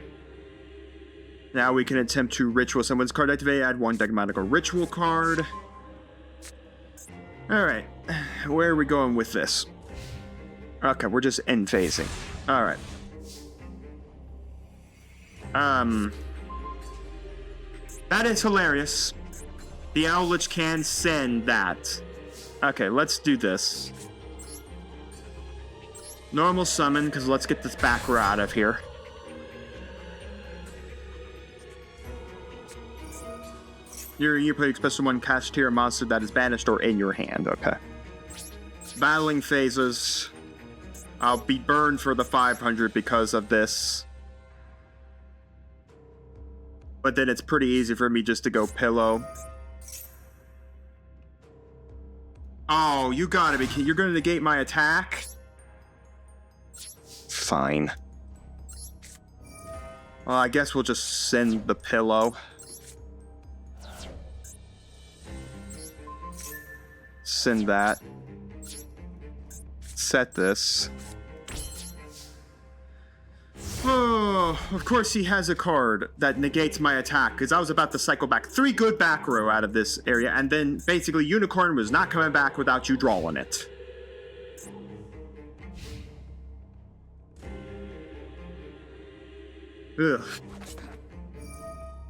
Now we can attempt to ritual someone's card activate, add 1 Dogmatica ritual card. Alright. Where are we going with this? Okay, we're just end phasing. Alright. That is hilarious. The Owllich can send that. Okay, let's do this. Normal summon, because let's get this back row out of here. You play special one Kashtira monster that is banished or in your hand. Okay. Battling phases. I'll be burned for the 500 because of this. But then it's pretty easy for me just to go pillow. Oh, you gotta be kidding. You're gonna negate my attack? Fine. Well, I guess we'll just send the pillow. Send that. Set this. Oh, of course he has a card that negates my attack, because I was about to cycle back 3 good back row out of this area, and then basically Unicorn was not coming back without you drawing it. Ugh.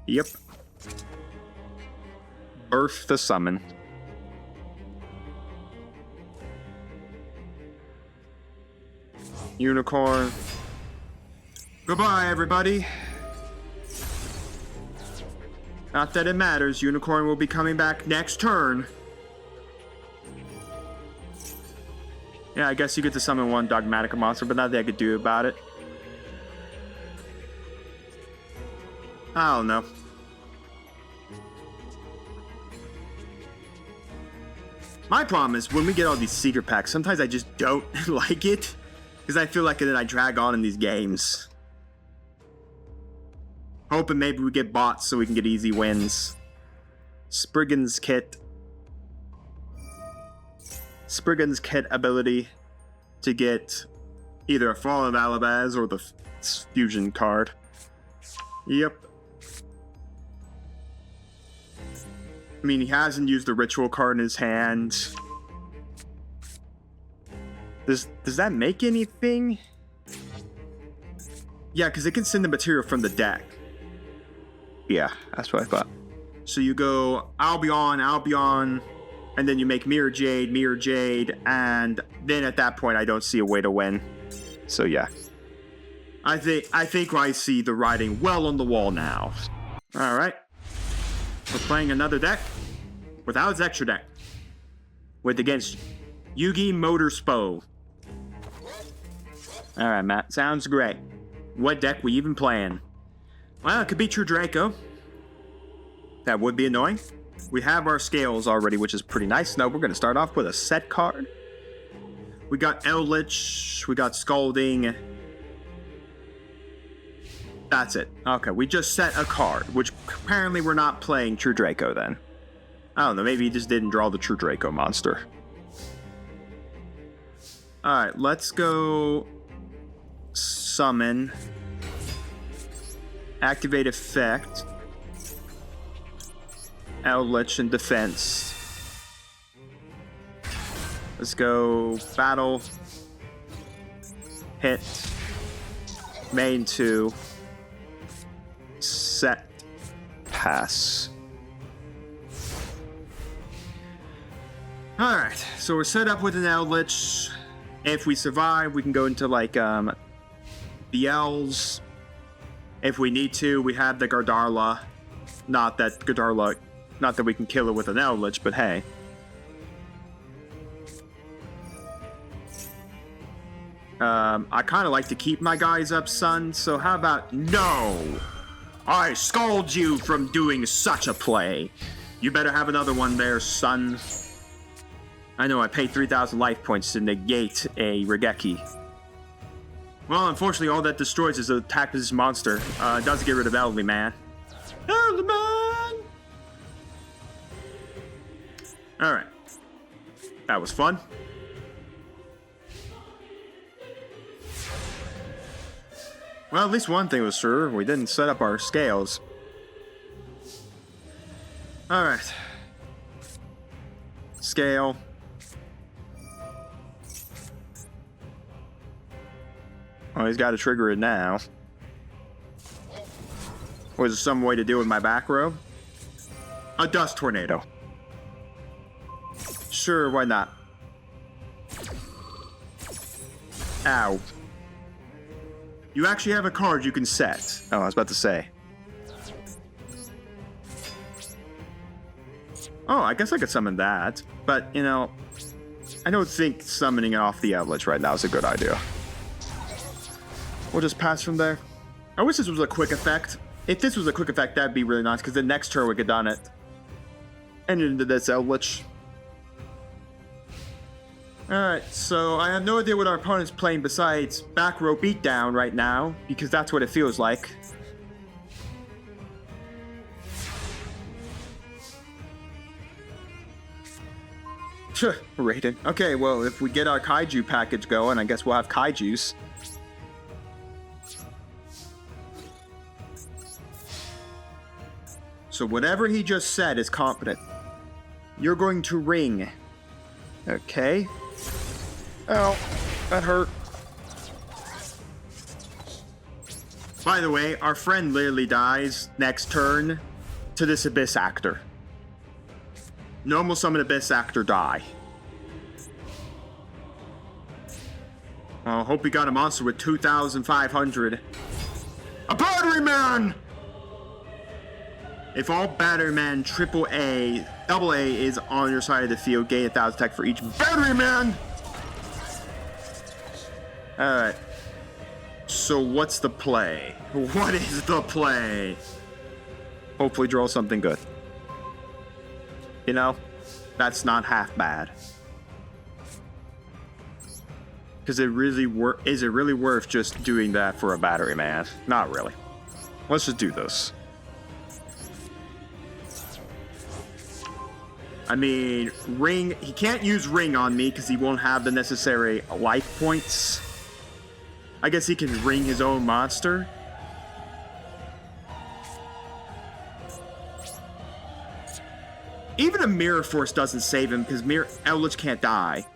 Yep. Birth the summon. Unicorn. Goodbye, everybody. Not that it matters. Unicorn will be coming back next turn. Yeah, I guess you get to summon 1 Dogmatica monster, but nothing I could do about it. I don't know. My problem is when we get all these secret packs, sometimes I just don't like it. Because I feel like then I drag on in these games. Hoping maybe we get bots so we can get easy wins. Spriggan's Kit. Spriggan's Kit ability to get either a Fall of Alabaz or the its fusion card. Yep. I mean, he hasn't used the ritual card in his hand. Does that make anything? Yeah, because it can send the material from the deck. Yeah, that's what I thought. So you go Albion, and then you make Mirror Jade, and then at that point I don't see a way to win. So yeah. I think I see the writing well on the wall now. Alright. We're playing another deck without its extra deck. With against YuGiOh Motorspo. Alright, Matt. Sounds great. What deck we even playing? Well, it could be True Draco. That would be annoying. We have our scales already, which is pretty nice. Now we're going to start off with a set card. We got Eldritch. We got Scalding. That's it. Okay, we just set a card, which apparently we're not playing True Draco then. I don't know, maybe he just didn't draw the True Draco monster. Alright, let's go summon. Activate effect. Eldritch and defense. Let's go battle. Hit. Main 2. Set. Pass. Alright, so we're set up with an Eldritch. If we survive, we can go into like the L's. If we need to, we have the Gardarla. Not that we can kill it with an Eldritch, but hey. I kind of like to keep my guys up, son, so how about no? I scold you from doing such a play. You better have another one there, son. I know I paid 3,000 life points to negate a Regeki. Well, unfortunately, all that destroys is the attack of this monster. It doesn't get rid of Elderly Man. Elderly Man! Alright. That was fun. Well, at least one thing was sure. We didn't set up our scales. Alright. Scale. Oh, he's got to trigger it now. Was there some way to deal with my back row? A dust tornado. Sure, why not? Ow. You actually have a card you can set. Oh, I was about to say. Oh, I guess I could summon that. But, you know, I don't think summoning it off the Eldritch right now is a good idea. We'll just pass from there. I wish this was a quick effect. If this was a quick effect, that'd be really nice, because the next turn we could done it. And into this Eldritch. Alright, so I have no idea what our opponent's playing besides back row beatdown right now, because that's what it feels like. Raiden. Okay, well, if we get our Kaiju package going, I guess we'll have Kaijus. So whatever he just said is competent. You're going to ring. Okay. Ow, that hurt. By the way, our friend literally dies next turn to this Abyss Actor. Normal summon Abyss Actor, die. Oh, hope we got a monster with 2,500. A Battery Man! If all Battery Man AAA, AA is on your side of the field, gain 1,000 attack for each Battery Man! Alright. So what's the play? What is the play? Hopefully draw something good. You know, that's not half bad. Because is it really worth just doing that for a Battery Man? Not really. Let's just do this. I mean, Ring, he can't use Ring on me because he won't have the necessary life points. I guess he can ring his own monster. Even a Mirror Force doesn't save him because Eldritch can't die.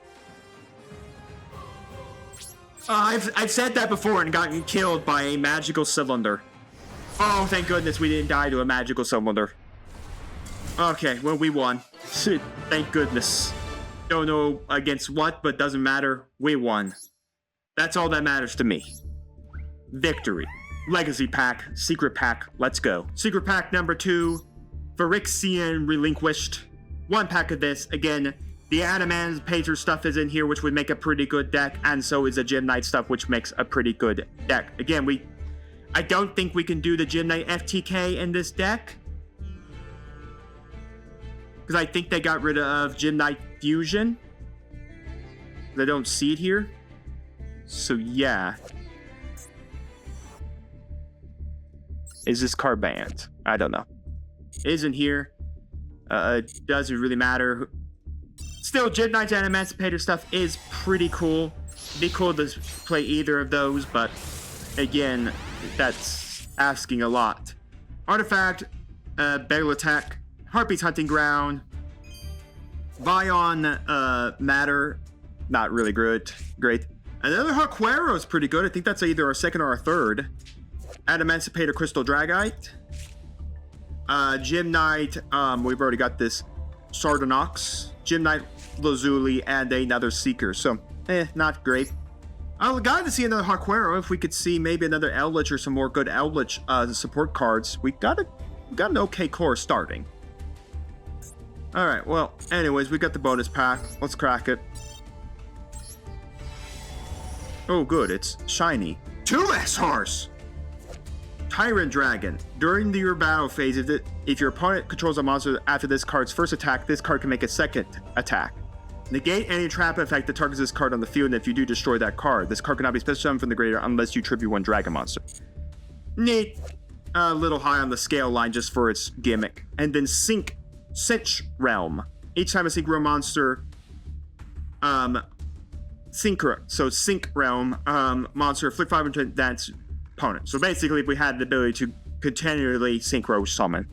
I've said that before and gotten killed by a magical cylinder. Oh, thank goodness we didn't die to a magical cylinder. Okay, well, we won. Thank goodness. Don't know against what, but doesn't matter. We won. That's all that matters to me. Victory. Legacy pack. Secret pack. Let's go. Secret pack number 2. Phyrexian Relinquished. 1 pack of this. Again, the Adamantipator stuff is in here, which would make a pretty good deck, and so is the Gym Knight stuff, which makes a pretty good deck. Again, I don't think we can do the Gym Knight FTK in this deck, because I think they got rid of Gym Knight Fusion. I don't see it here. So yeah. Is this card banned? I don't know. It isn't here. It doesn't really matter. Still, Gym Knight's Emancipator stuff is pretty cool. It'd be cool to play either of those, but again, that's asking a lot. Artifact, Barrel Attack, Harpy's Hunting Ground, Vion Matter, not really good. Great. Another Haquero is pretty good. I think that's either our second or our third. Adamantipator Crystal Dragite. Gym Knight, we've already got this Sardonox, Gym Knight Lazuli, and another Seeker. So, not great. I would glad to see another Haquero. If we could see maybe another Eldritch or some more good Eldritch support cards. We got an okay core starting. Alright, well, anyways, we got the bonus pack. Let's crack it. Oh, good, it's shiny. 2 SRs! Tyrant Dragon. During your battle phase, if your opponent controls a monster after this card's first attack, this card can make a second attack. Negate any trap effect that targets this card on the field, and if you do, destroy that card. This card cannot be special summoned from the graveyard unless you tribute 1 dragon monster. Neat. A little high on the scale line just for its gimmick. And then Cinch Realm. Each time a Sync Realm monster, Sync Realm monster afflict 500 that's opponent. So basically, if we had the ability to continually synchro summon.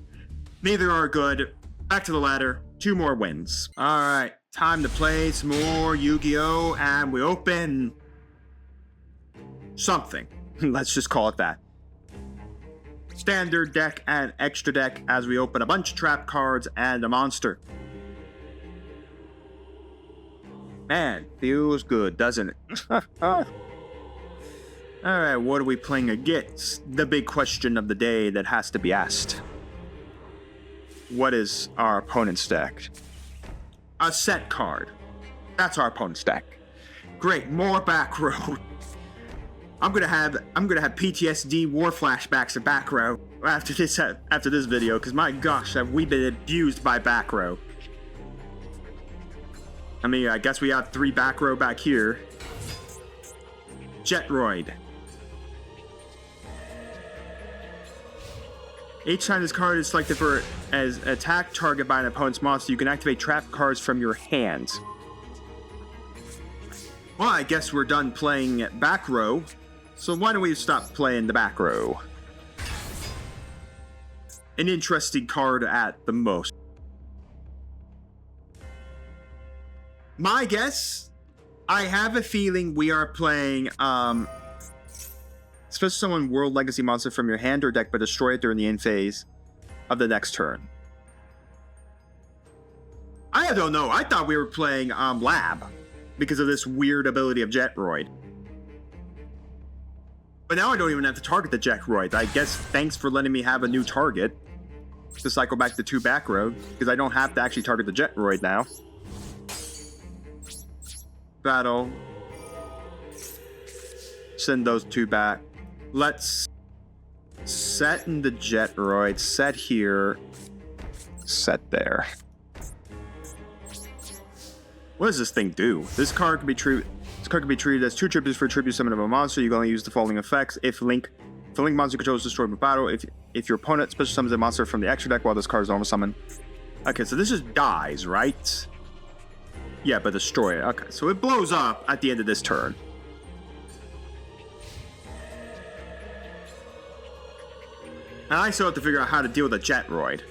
Neither are good. Back to the ladder. 2 more wins. Alright, time to play some more Yu-Gi-Oh! And we open something. Let's just call it that. Standard deck and extra deck as we open a bunch of trap cards and a monster. Man, feels good, doesn't it? Alright, what are we playing against? The big question of the day that has to be asked. What is our opponent's deck? A set card. That's our opponent's deck. Great, more back row. I'm gonna have PTSD war flashbacks of back row after this video, because my gosh, have we been abused by back row. I mean, I guess we have 3 back row back here. Jetroid. Each time this card is selected for as an attack target by an opponent's monster, you can activate trap cards from your hand. Well, I guess we're done playing back row, so why don't we stop playing the back row? An interesting card at the most. My guess, I have a feeling we are playing, special summon World Legacy monster from your hand or deck, but destroy it during the end phase of the next turn. I don't know. I thought we were playing Lab because of this weird ability of Jetroid. But now I don't even have to target the Jetroid. I guess thanks for letting me have a new target to cycle back to 2 back row, because I don't have to actually target the Jetroid now. Battle. Send those 2 back. Let's set in the Jetroid. Set here. Set there. What does this thing do? This card can be treated as 2 tributes for a tribute summon of a monster. You can only use the following effects. If Link monster controls destroyed in battle, if your opponent special summons a monster from the extra deck while this card is normal summon. Okay, so this just dies, right? Yeah, but destroy it. Okay, so it blows up at the end of this turn. And I still have to figure out how to deal with a Jetroid.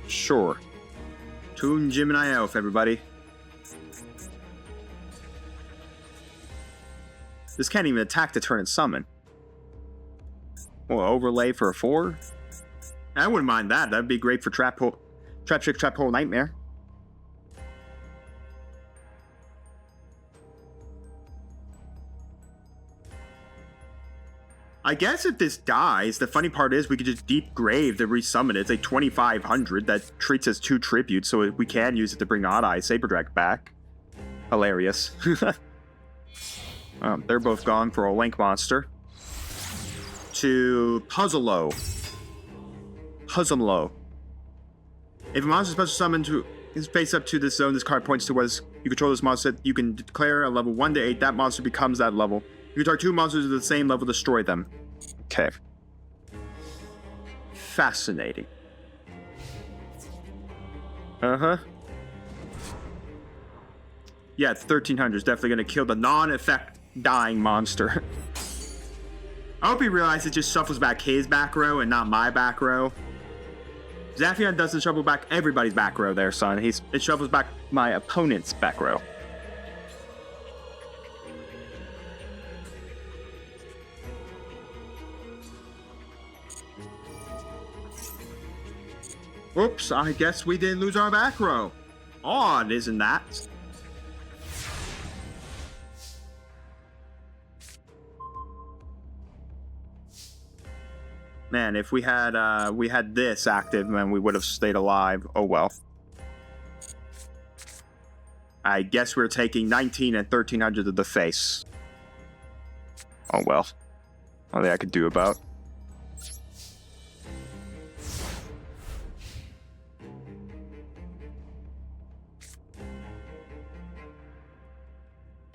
Sure. Toon Gemini Elf, everybody. This can't even attack to turn and summon. Well, overlay for a 4? I wouldn't mind that. That'd be great for Trap Trick, Trap Hole Nightmare. I guess if this dies, the funny part is we could just Deep Grave to resummon it. It's like 2,500 that treats as 2 tributes, so we can use it to bring Odd Eye Saber Drag back. Hilarious. They're both gone for a Link Monster. To Puzzle-O. Puzzle-O. If a monster special summon to is face up to this zone, this card points to where you control this monster. You can declare a level 1 to 8. That monster becomes that level. You can target 2 monsters of the same level, destroy them. Okay. Fascinating. Uh-huh. Yeah, 1300 is definitely going to kill the non-effect dying monster. I hope he realizes it just shuffles back his back row and not my back row. Zaphion doesn't shuffle back everybody's back row there, son. It shuffles back my opponent's back row. Oops, I guess we didn't lose our back row. Odd, isn't that? Man, if we had this active, man, we would have stayed alive. Oh well. I guess we're taking 19 and 1300 to the face. Oh well. Nothing I could do about.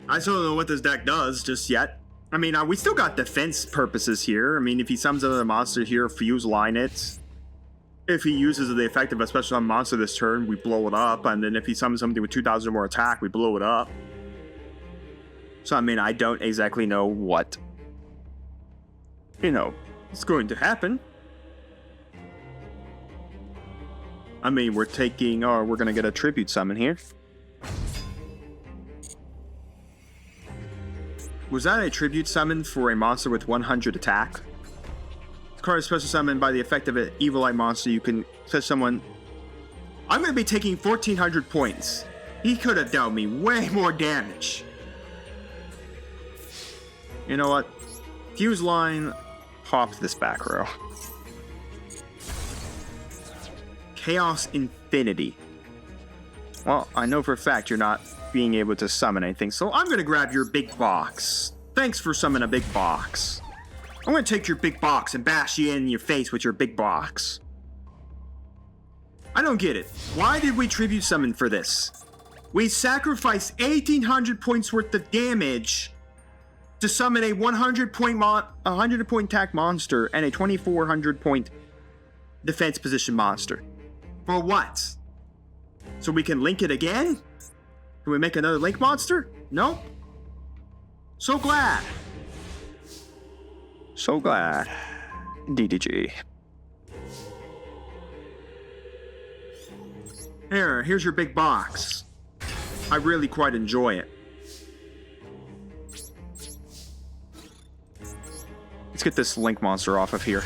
I still don't know what this deck does just yet. I mean, we still got defense purposes here. I mean, if he summons another monster here, fuse line it. If he uses the effect of a special summon monster this turn, we blow it up. And then if he summons something with 2,000 or more attack, we blow it up. So, I mean, I don't exactly know what, is going to happen. I mean, we're going to get a tribute summon here. Was that a tribute summon for a monster with 100 attack? This card is special summoned by the effect of an Evil Eye monster. You can set someone... I'm going to be taking 1,400 points. He could have dealt me way more damage. You know what? Fuse line, pop this back row. Chaos Infinity. Well, I know for a fact you're not being able to summon anything, so I'm gonna grab your big box. Thanks for summoning a big box. I'm gonna take your big box and bash you in your face with your big box. I don't get it. Why did we tribute summon for this? We sacrificed 1,800 points worth of damage to summon a 100 point attack monster and a 2,400 point defense position monster. For what? So we can link it again? Can we make another Link monster? No? So glad. So glad. DDG. Here's your big box. I really quite enjoy it. Let's get this Link monster off of here.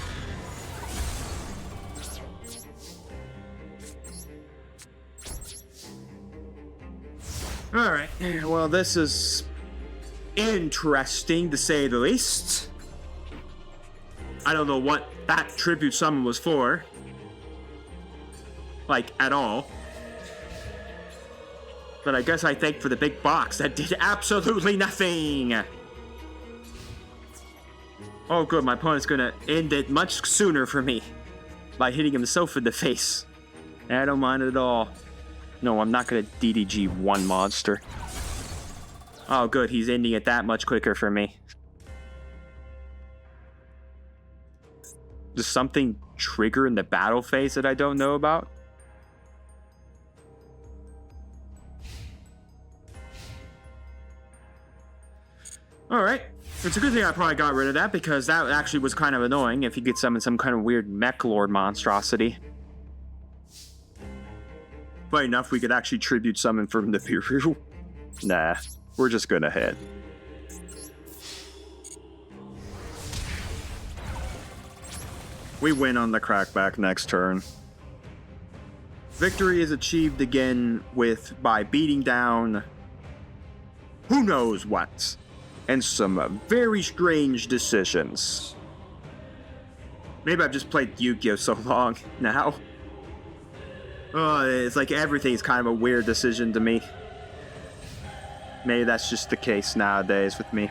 Alright, well this is interesting to say the least. I don't know what that tribute summon was for. Like, at all. But I guess I thank for the big box that did absolutely nothing. Oh good, my opponent's gonna end it much sooner for me by hitting himself in the face. I don't mind it at all. No, I'm not gonna DDG one monster. Oh good, he's ending it that much quicker for me. Does something trigger in the battle phase that I don't know about? Alright, It's a good thing I probably got rid of that, because that actually was kind of annoying if you get summon some kind of weird mech lord monstrosity. Funny enough, we could actually tribute summon from the Fury. Nah, we're just gonna hit. We win on the crackback next turn. Victory is achieved again by beating down who knows what, and some very strange decisions. Maybe I've just played YuGiOh so long now. It's like everything's kind of a weird decision to me. Maybe that's just the case nowadays with me.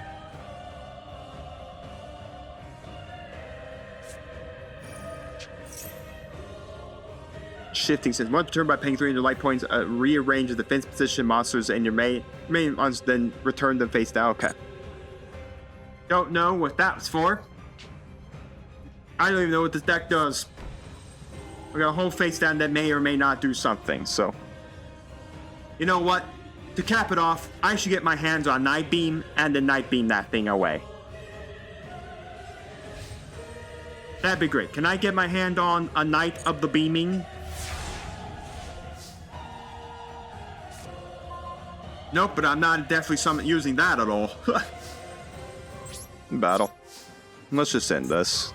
Shifting since one turn by paying 300 light points, rearrange the defense position monsters and your main monsters, then return them face down. Okay. Don't know what that was for. I don't even know what this deck does. We got a whole face down that may or may not do something, so. You know what? To cap it off, I should get my hands on Night Beam and then Night Beam that thing away. That'd be great. Can I get my hand on a Knight of the Beaming? Nope, but I'm not definitely using that at all. Battle. Let's just end this.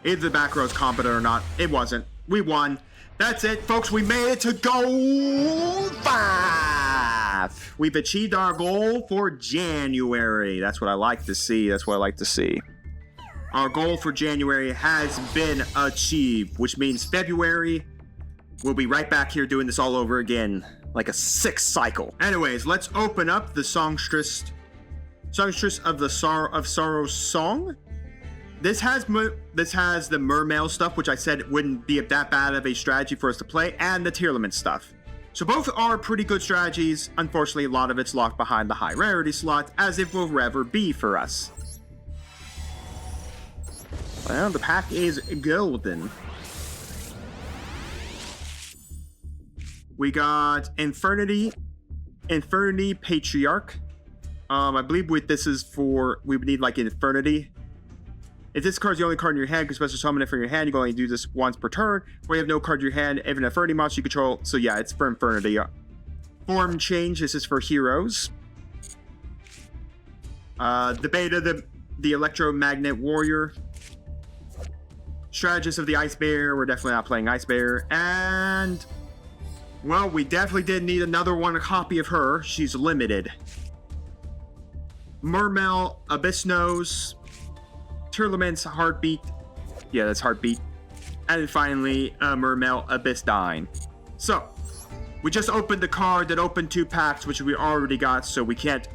Either the back row is competent or not. It wasn't. We won. That's it, folks. We made it to Gold 5. We've achieved our goal for January. That's what I like to see. That's what I like to see. Our goal for January has been achieved, which means February, we'll be right back here doing this all over again, like a 6th cycle. Anyways, let's open up the Songstress of the Sorrow's Song. This has the Mermail stuff, which I said wouldn't be that bad of a strategy for us to play, and the Tearlament stuff. So both are pretty good strategies. Unfortunately, a lot of it's locked behind the high rarity slot, as it will ever be for us. Well, the pack is golden. We got Infernity Patriarch. I believe this is for, we would need like Infernity. If this card's the only card in your hand, you can special summon it from your hand. You can only do this once per turn. Or you have no card in your hand, if an Infernity monster you control. So yeah, it's for Infernity. Form Change, this is for heroes. The Beta, the Electromagnet Warrior. Strategist of the Ice Bear. We're definitely not playing Ice Bear. And, well, we definitely did need another a copy of her. She's limited. Mermail, Abyss Nose. Tearlament's Heartbeat. Yeah, that's Heartbeat. And then finally, Mermail, Abyss Dine. So, we just opened the card that opened 2 packs, which we already got, so we can't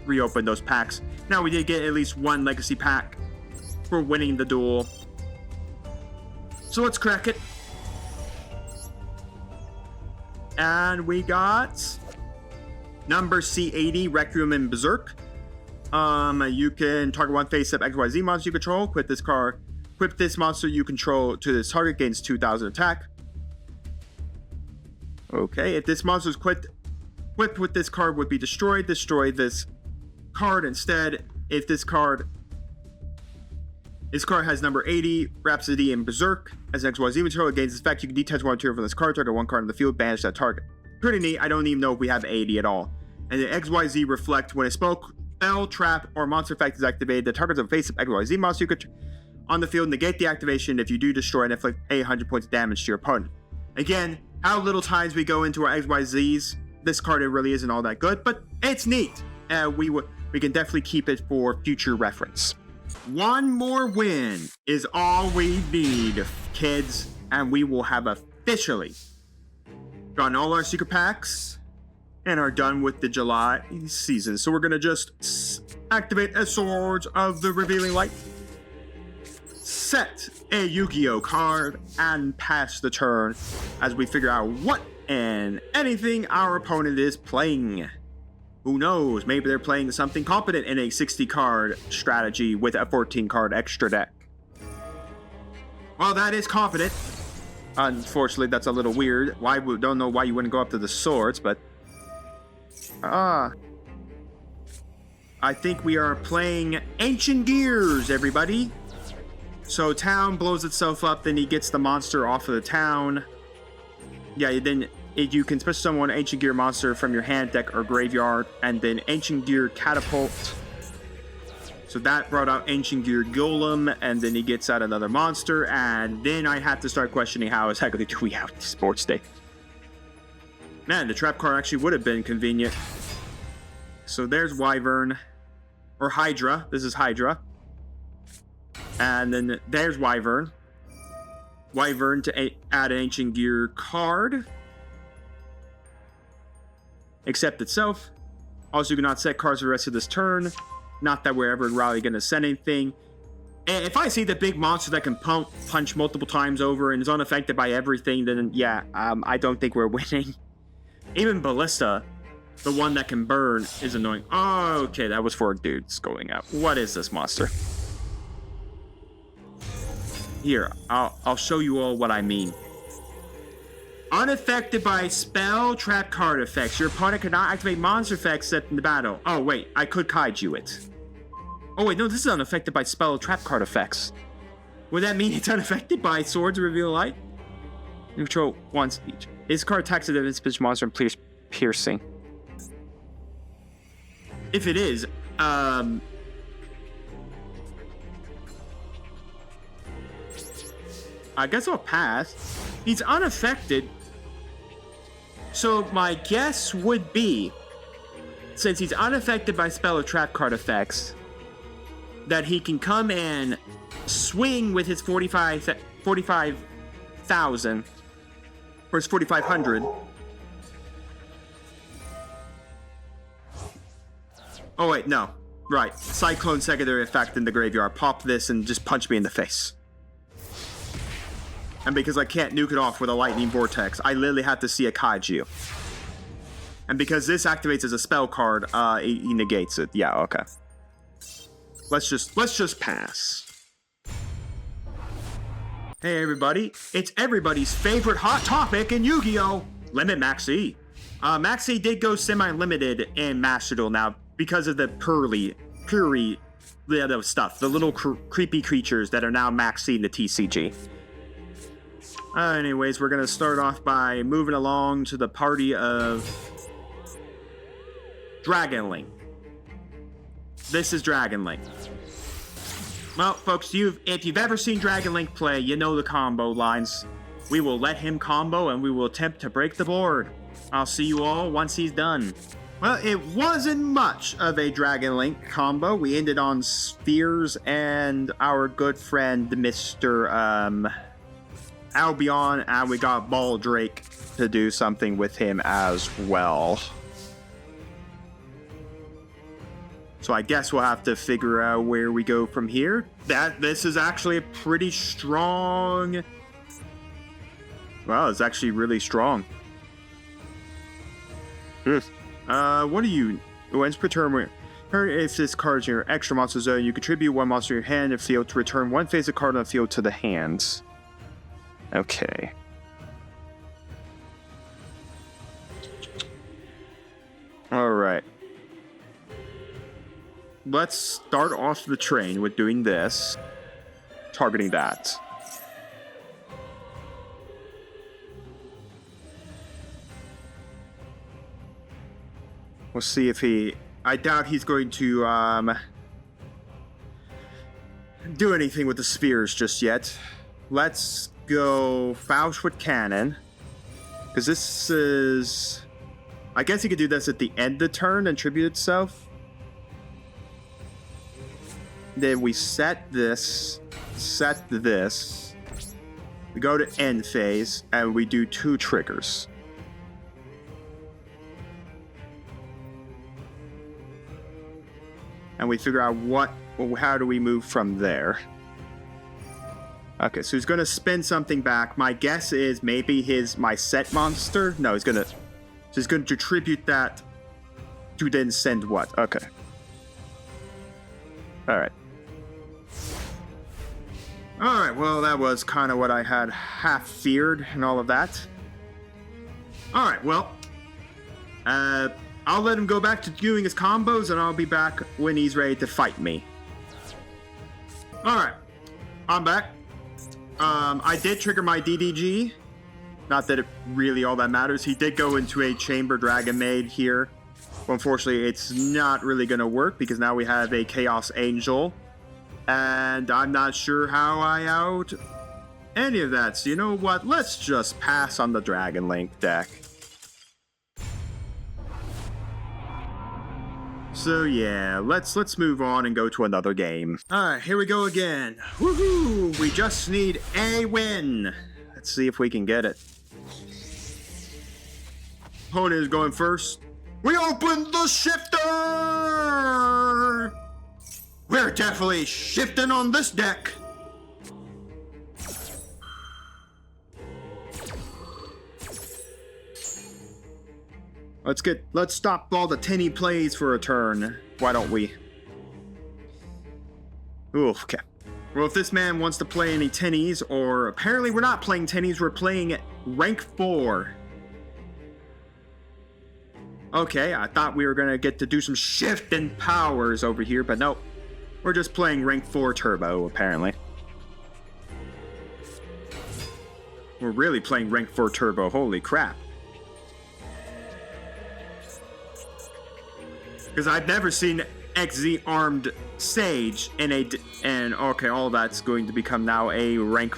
reopen those packs. Now, we did get at least 1 legacy pack for winning the duel. So let's crack it. And we got number C80, Requiem and Berserk. You can target 1 face-up XYZ monster you control. Equip this monster you control to this target, gains 2,000 attack. Okay, if this monster is equipped with this card would be destroyed. Destroy this card instead. If this card has number 80, Rhapsody and Berserk. As an XYZ control, it gains this effect. You can detach 1 turn from this card, target 1 card in the field, banish that target. Pretty neat. I don't even know if we have 80 at all. And the XYZ Reflect, when a spell, trap, or monster effect is activated, the target of a face-up XYZ monster you could on the field, negate the activation if you do destroy and inflict 800 points of damage to your opponent. Again, how little times we go into our XYZs, this card it really isn't all that good, but it's neat. We can definitely keep it for future reference. 1 more win is all we need, kids, and we will have officially gotten all our secret packs and are done with the July season. So we're gonna just activate a Swords of the Revealing Light, set a YuGiOh card, and pass the turn as we figure out what and anything our opponent is playing. Who knows? Maybe they're playing something competent in a 60-card strategy with a 14-card extra deck. Well, that is competent. Unfortunately, that's a little weird. Don't know why you wouldn't go up to the swords, but I think we are playing Ancient Gears, everybody. So town blows itself up, then he gets the monster off of the town. Yeah, then you can special summon an Ancient Gear monster from your hand, deck, or graveyard, and then Ancient Gear Catapult. So that brought out Ancient Gear Golem, and then he gets out another monster, and then I have to start questioning how exactly do we have sports day. Man, the trap card actually would have been convenient. So there's Wyvern, or Hydra. This is Hydra. And then there's Wyvern. Wyvern to add an Ancient Gear card. Accept itself. Also, you cannot set cards for the rest of this turn. Not that we're ever really going to send anything. And if I see the big monster that can punch multiple times over and is unaffected by everything, then yeah, I don't think we're winning. Even Ballista, the one that can burn, is annoying. Oh, okay, that was 4 dudes going out. What is this monster? Here, I'll show you all what I mean. Unaffected by spell trap card effects. Your opponent cannot activate monster effects set in the battle. Oh, wait, I could kaiju it. Oh, wait, no, this is unaffected by spell trap card effects. Would that mean it's unaffected by Swords Reveal Light? You control once each. This card attacks a special monster and piercing. If it is, I guess I'll pass. He's unaffected. So my guess would be, since he's unaffected by spell or trap card effects, that he can come and swing with his 45,000 or his 4,500. Oh wait, no. Right. Cyclone secondary effect in the graveyard. Pop this and just punch me in the face. And because I can't nuke it off with a lightning vortex, I literally have to see a kaiju. And because this activates as a spell card, he negates it. Yeah, okay. Let's just pass. Hey everybody, it's everybody's favorite hot topic in Yu-Gi-Oh! Limit Max E. Max E did go semi-limited in Master Duel now because of the the stuff, the little creepy creatures that are now Max E in the TCG. Anyways, we're gonna start off by moving along to the party of Dragon Link. This is Dragon Link. Well, folks, if you've ever seen Dragon Link play, you know the combo lines. We will let him combo and we will attempt to break the board. I'll see you all once he's done. Well, it wasn't much of a Dragon Link combo. We ended on Spheres and our good friend, Mr. Albion, and we got Baldrake to do something with him as well. So I guess we'll have to figure out where we go from here. This is actually a pretty strong... Wow, it's actually really strong. What do you... Once per turn, if this card is in your extra monster zone, you contribute 1 monster in your hand and field to return 1 face of card on the field to the hand. Okay. Alright. Let's start off the train with doing this. Targeting that. We'll see if he... I doubt he's going to, do anything with the spheres just yet. Let's go Faust with Cannon. Because this is... I guess he could do this at the end of the turn and tribute itself. Then we set this. We go to end phase, and we do 2 triggers. And we figure out how do we move from there. Okay, so he's gonna spin something back. My guess is maybe my set monster. No, he's gonna tribute that to then send what? Okay. Alright. Alright, well, that was kind of what I had half feared and all of that. Alright, well. I'll let him go back to doing his combos, and I'll be back when he's ready to fight me. Alright. I'm back. I did trigger my DDG. Not that it really all that matters. He did go into a Chamber Dragon Maid here. But unfortunately, it's not really going to work because now we have a Chaos Angel. And I'm not sure how I out any of that. So you know what? Let's just pass on the Dragon Link deck. So yeah, let's move on and go to another game. Alright, here we go again. Woohoo! We just need a win. Let's see if we can get it. Opponent is going first. We open the shifter! We're definitely shifting on this deck. Let's stop all the tinny plays for a turn. Why don't we? Ooh, okay. Well, if this man wants to play any tinnies, or apparently we're not playing tinnies, we're playing rank 4. Okay, I thought we were gonna get to do some shifting powers over here, but nope. We're just playing rank 4 turbo, apparently. We're really playing rank 4 turbo, holy crap. Because I've never seen XZ armed Sage in a... And, okay, all that's going to become now a rank...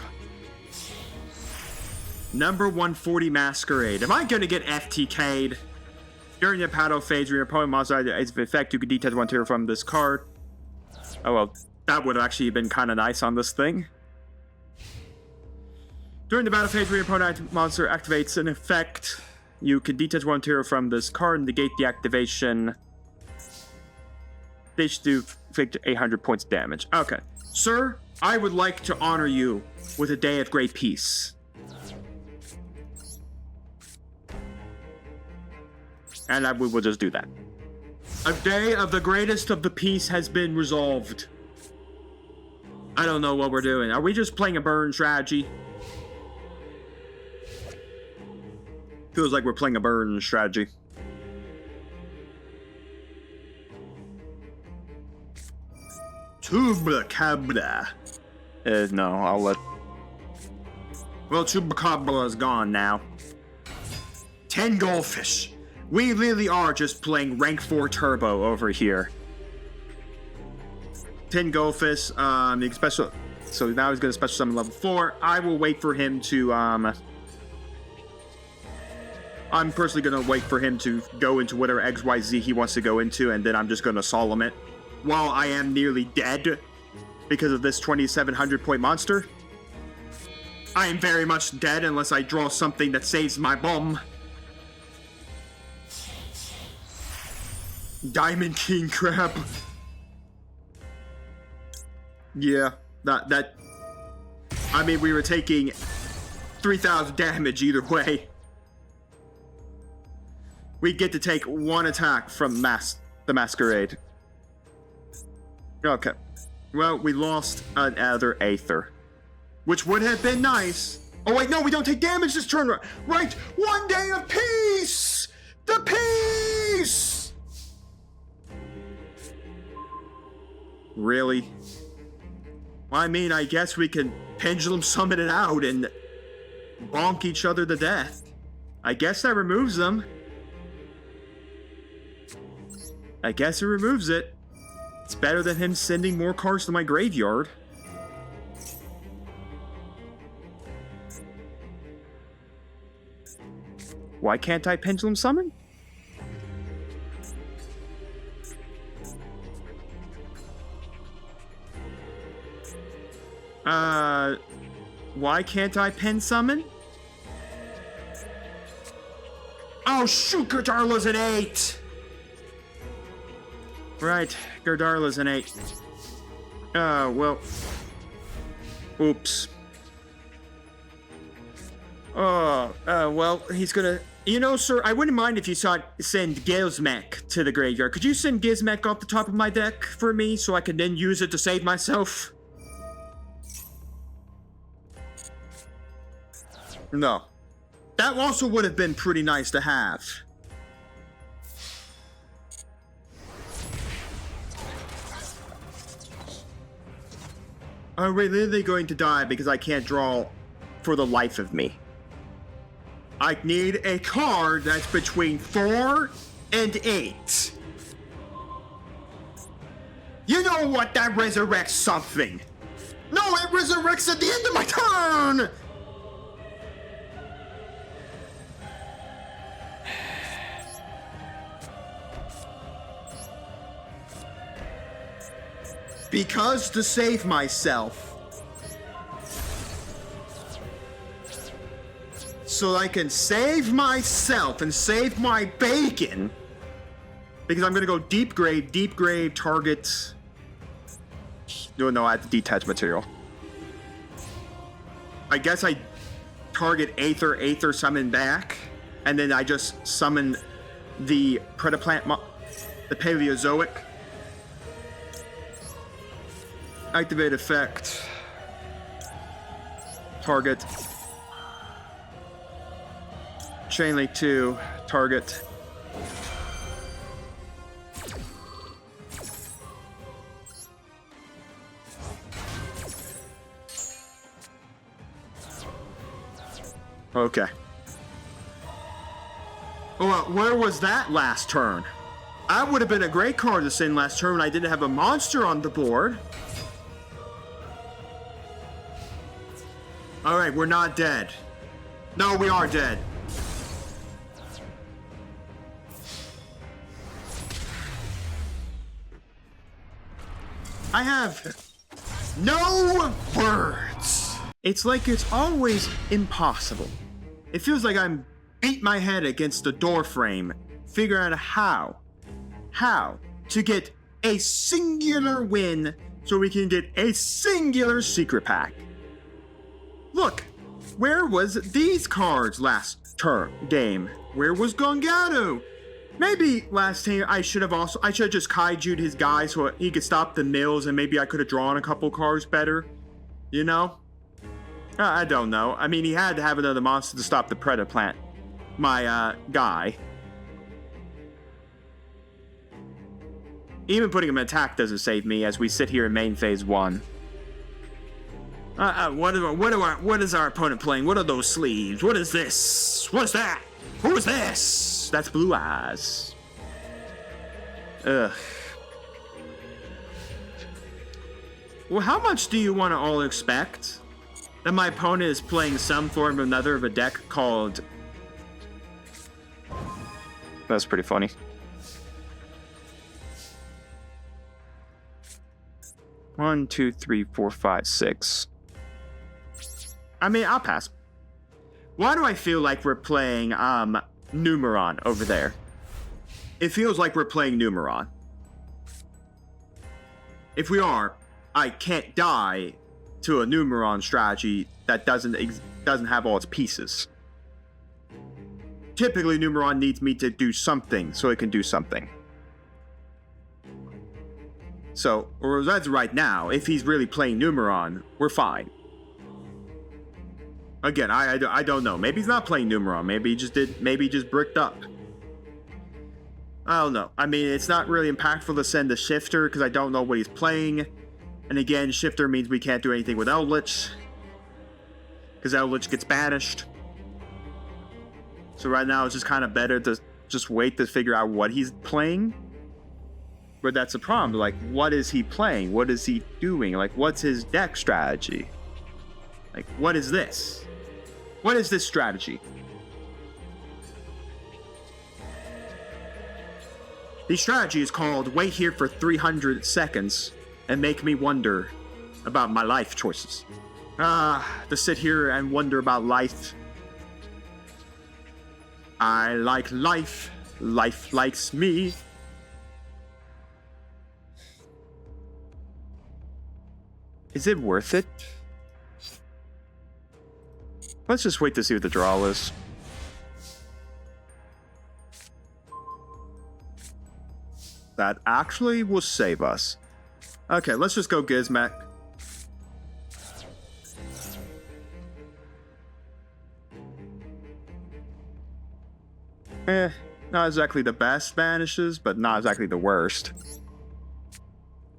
Number 140 Masquerade. Am I going to get FTK'd? During the battle phase, when your opponent monster is in effect, you can detach one tier from this card. Oh, well, that would have actually been kind of nice on this thing. During the battle phase, when your opponent monster activates an effect, you can detach one tier from this card and negate the activation. They should do inflict 800 points of damage. Okay. Sir, I would like to honor you with a day of great peace. And we will just do that. A day of the greatest of the peace has been resolved. I don't know what we're doing. Are we just playing a burn strategy? Feels like we're playing a burn strategy. Chupacabra. No, I'll let... Well, Chupacabra is gone now. 10 goldfish. We really are just playing rank 4 turbo over here. 10 goldfish, the special... So now he's going to special summon level 4. I will wait for him to, I'm personally going to wait for him to go into whatever XYZ he wants to go into, and then I'm just going to solemn it. While I am nearly dead because of this 2700 point monster. I am very much dead unless I draw something that saves my bum. Diamond King Crab. Yeah, that... I mean, we were taking 3,000 damage either way. We get to take one attack from the Masquerade. Okay. Well, we lost another Aether. Which would have been nice. Oh, wait, no, we don't take damage this turn. Right! One day of peace! The peace! Really? Well, I mean, I guess we can pendulum summon it out and bonk each other to death. I guess that removes them. I guess it removes it. It's better than him sending more cards to my graveyard. Why can't I pendulum summon? Why can't I pen summon? Oh shoot, Gardarla's an 8! Right, Gardarla's an 8. Well. Oops. Well, he's gonna... You know, sir, I wouldn't mind if you send Gizmek to the graveyard. Could you send Gizmek off the top of my deck for me so I can then use it to save myself? No. That also would have been pretty nice to have. Are we literally going to die because I can't draw for the life of me? I need a card that's between 4 and 8. You know what? That resurrects something. No, it resurrects at the end of my turn! Because to save myself. So I can save myself and save my bacon. Because I'm gonna go deep grave, target. No, I have to detach material. I guess I target Aether summon back, and then I just summon the Predaplant, the Paleozoic. Activate effect. Target. Chain Link 2. Target. Okay. Well, where was that last turn? That would have been a great card to send last turn when I didn't have a monster on the board. Alright, we're not dead. No, we are dead. I have no words. It's like it's always impossible. It feels like I'm beat my head against the door frame, figuring out how to get a singular win so we can get a singular secret pack. Look, where was these cards last game? Where was Gongado? Maybe last time I should have just kaiju'd his guy so he could stop the mills, and maybe I could have drawn a couple cards better. You know? I don't know. I mean, he had to have another monster to stop the Predaplant. My, guy. Even putting him in attack doesn't save me as we sit here in main phase 1. What is our opponent playing? What are those sleeves? What is this? What is that? Who is this? That's Blue Eyes. Ugh. Well, how much do you want to all expect? That my opponent is playing some form or another of a deck called... That's pretty funny. One, two, three, four, five, six. I mean, I'll pass. Why do I feel like we're playing, Numeron over there? It feels like we're playing Numeron. If we are, I can't die to a Numeron strategy that doesn't have all its pieces. Typically, Numeron needs me to do something so it can do something. So, or that's right now, if he's really playing Numeron, we're fine. Again, I don't know. Maybe he's not playing Numeron. Maybe he just bricked up. I don't know. I mean, it's not really impactful to send a Shifter because I don't know what he's playing. And again, Shifter means we can't do anything with Eldritch, because Eldritch gets banished. So right now, it's just kind of better to just wait to figure out what he's playing. But that's the problem. Like, what is he playing? What is he doing? Like, what's his deck strategy? Like, what is this? What is this strategy? The strategy is called wait here for 300 seconds and make me wonder about my life choices. To sit here and wonder about life. I like life. Life likes me. Is it worth it? Let's just wait to see what the draw is. That actually will save us. Okay, let's just go Gizmek. Not exactly the best banishes, but not exactly the worst.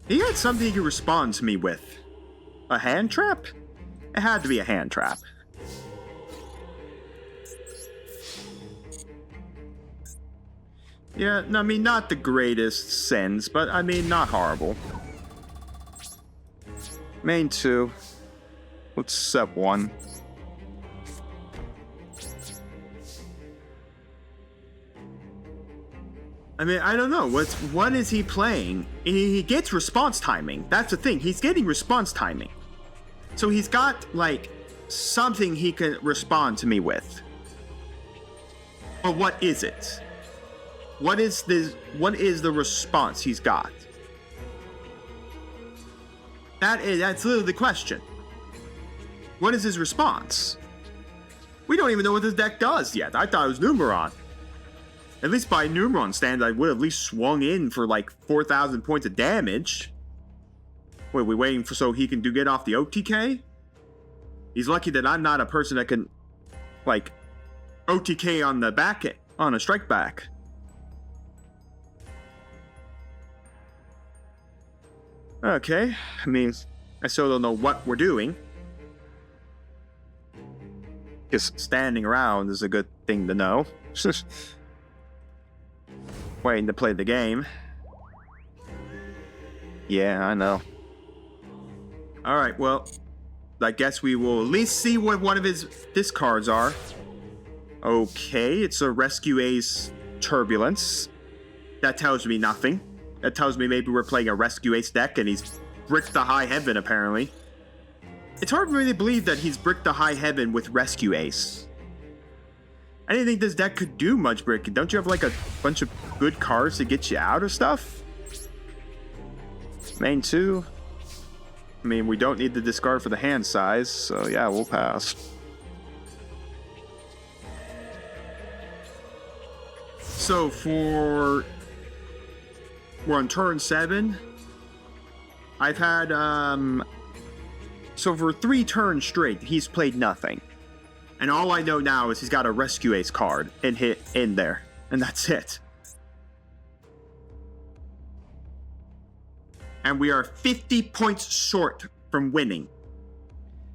He had something he could respond to me with. A hand trap? It had to be a hand trap. Yeah, I mean, not the greatest sins, but I mean, not horrible. Main 2. Let's set 1. I mean, I don't know. What is he playing? He gets response timing. That's the thing. He's getting response timing. So he's got, like, something he can respond to me with. But what is it? What is the response he's got? That's literally the question. What is his response? We don't even know what this deck does yet. I thought it was Numeron. At least by Numeron standards, I would have at least swung in for like 4,000 points of damage. Wait, we waiting for so he can get off the OTK? He's lucky that I'm not a person that can, like, OTK on the back, on a strike back. Okay, I mean, I still don't know what we're doing. Just standing around is a good thing to know. Waiting to play the game. Yeah, I know. Alright, well, I guess we will at least see what one of his discards are. Okay, it's a Rescue Ace Turbulence. That tells me nothing. That tells me maybe we're playing a Rescue Ace deck and he's bricked the High Heaven, apparently. It's hard for me to believe that he's bricked the High Heaven with Rescue Ace. I didn't think this deck could do much bricking. Don't you have like a bunch of good cards to get you out of stuff? Main 2. I mean, we don't need the discard for the hand size, so yeah, we'll pass. So we're on turn 7. I've had, so for 3 turns straight, he's played nothing. And all I know now is he's got a Rescue Ace card and hit in there. And that's it. And we are 50 points short from winning.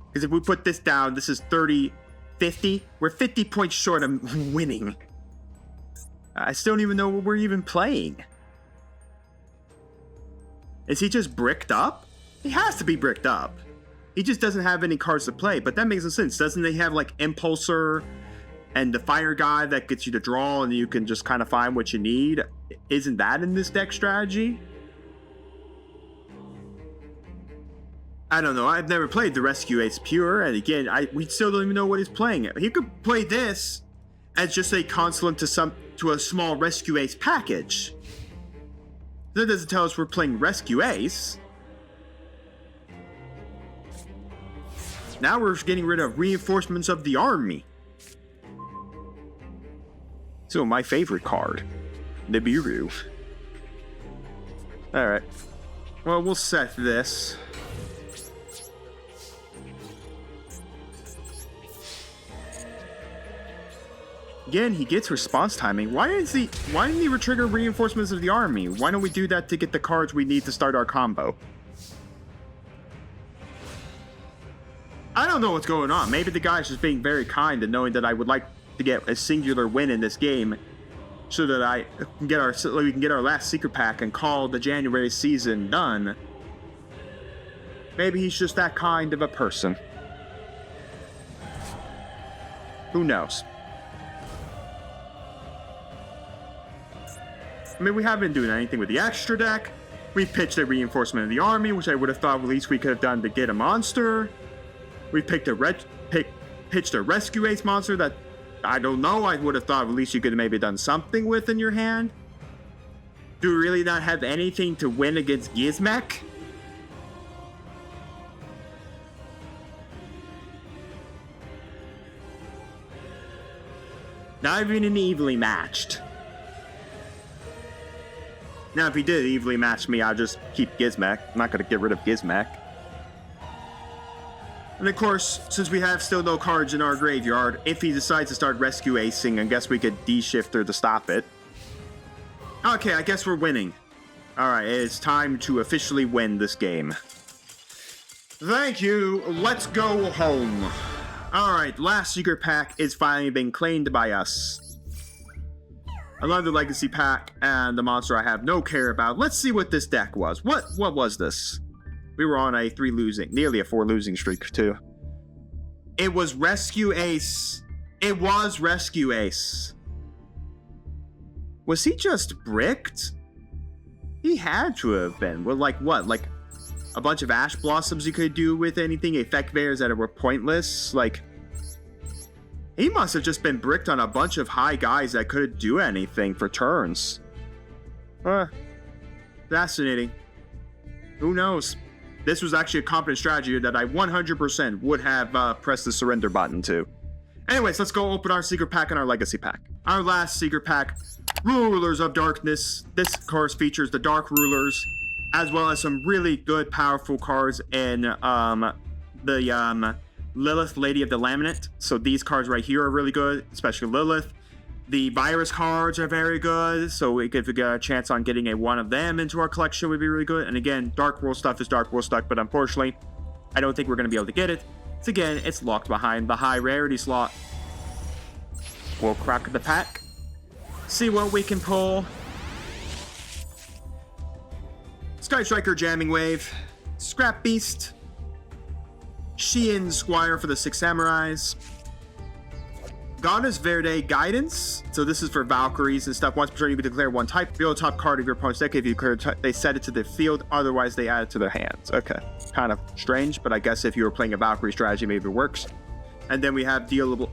Because if we put this down, this is 30, 50. We're 50 points short of winning. I still don't even know what we're even playing. Is he just bricked up? He has to be bricked up. He just doesn't have any cards to play, but that makes no sense. Doesn't he have like Impulsor and the Fire Guy that gets you to draw and you can just kind of find what you need? Isn't that in this deck strategy? I don't know. I've never played the Rescue Ace Pure, and again, we still don't even know what he's playing. He could play this as just a consulate to a small Rescue Ace package. That doesn't tell us we're playing Rescue Ace. Now we're getting rid of Reinforcements of the Army. So my favorite card, Nibiru. Alright. Well, we'll set this. Again, he gets response timing. Why didn't he retrigger Reinforcements of the Army? Why don't we do that to get the cards we need to start our combo? I don't know what's going on. Maybe the guy's just being very kind and knowing that I would like to get a singular win in this game so that we can get our last secret pack and call the January season done. Maybe he's just that kind of a person. Who knows? I mean, we haven't been doing anything with the extra deck. We've pitched a Reinforcement of the Army, which I would have thought at least we could have done to get a monster. We pitched a Rescue Ace monster that, I don't know, I would have thought at least you could have maybe done something with in your hand. Do we really not have anything to win against Gizmek? Not even an evenly matched. Now, if he did evenly match me, I'll just keep Gizmek. I'm not going to get rid of Gizmek. And of course, since we have still no cards in our graveyard, if he decides to start Rescue Acing, I guess we could D-shifter to stop it. Okay, I guess we're winning. Alright, it's time to officially win this game. Thank you. Let's go home. Alright, last secret pack is finally being claimed by us. I love the legacy pack and the monster I have no care about. Let's see what this deck was. What was this? We were on a nearly a 4 losing streak too. It was Rescue Ace. It was Rescue Ace. Was he just bricked? He had to have been. Well, like what? Like a bunch of Ash Blossoms you could do with anything? Effect Bears that were pointless? Like, he must have just been bricked on a bunch of high guys that couldn't do anything for turns. Fascinating. Who knows? This was actually a competent strategy that I 100% would have pressed the surrender button to. Anyways, let's go open our secret pack and our legacy pack. Our last secret pack, Rulers of Darkness. This, of course, features the Dark Rulers, as well as some really good, powerful cards in the Lilith, Lady of the Laminate. So these cards right here are really good, especially Lilith. The Virus cards are very good, so if we get a chance on getting one of them into our collection would be really good. And again, Dark World stuff is Dark World stuff, but unfortunately, I don't think we're going to be able to get it. So again, it's locked behind the high rarity slot. We'll crack the pack, see what we can pull. Sky Striker Jamming Wave, Scrap Beast, Sheehan Squire for the 6 Samurais, Goddess Verde Guidance. So this is for Valkyries and stuff. Once per turn, you can declare one type. Reveal the top card of your opponent's deck. If you clear they set it to the field. Otherwise, they add it to their hands. Okay. Kind of strange, but I guess if you were playing a Valkyrie strategy, maybe it works. And then we have Diaboloka,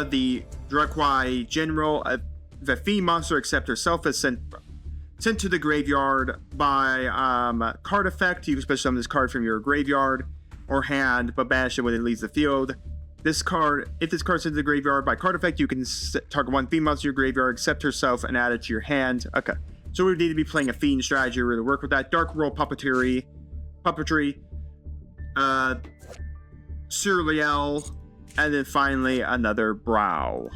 the Drukwai General. The fiend monster, except herself, is sent to the graveyard by card effect. You can special summon this card from your graveyard or hand, but banish it when it leaves the field. This card, if this card's into the graveyard by card effect, you can target one fiend monster in your graveyard, except herself, and add it to your hand. Okay. So we would need to be playing a fiend strategy to really work with that. Dark World Puppetry, Surreal, and then finally another Brow.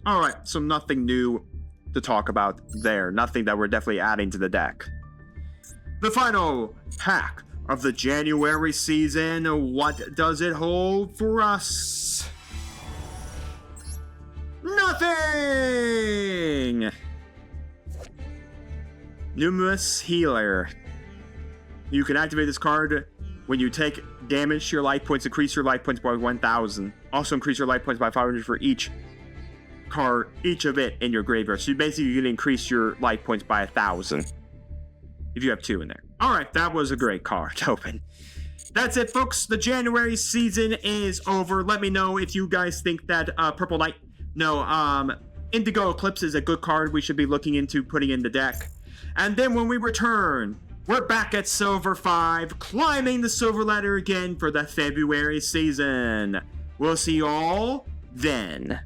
Alright, so nothing new to talk about there. Nothing that we're definitely adding to the deck. The final pack of the January season. What does it hold for us? Nothing! Numerous Healer. You can activate this card when you take damage to your life points. Increase your life points by 1,000. Also increase your life points by 500 for each card, each of it in your graveyard. So basically you can increase your life points by 1,000 if you have 2 in there. Alright, that was a great card to open. That's it, folks. The January season is over. Let me know if you guys think that Purple Knight, Indigo Eclipse is a good card we should be looking into putting in the deck. And then when we return, we're back at Silver 5, climbing the silver ladder again for the February season. We'll see you all then.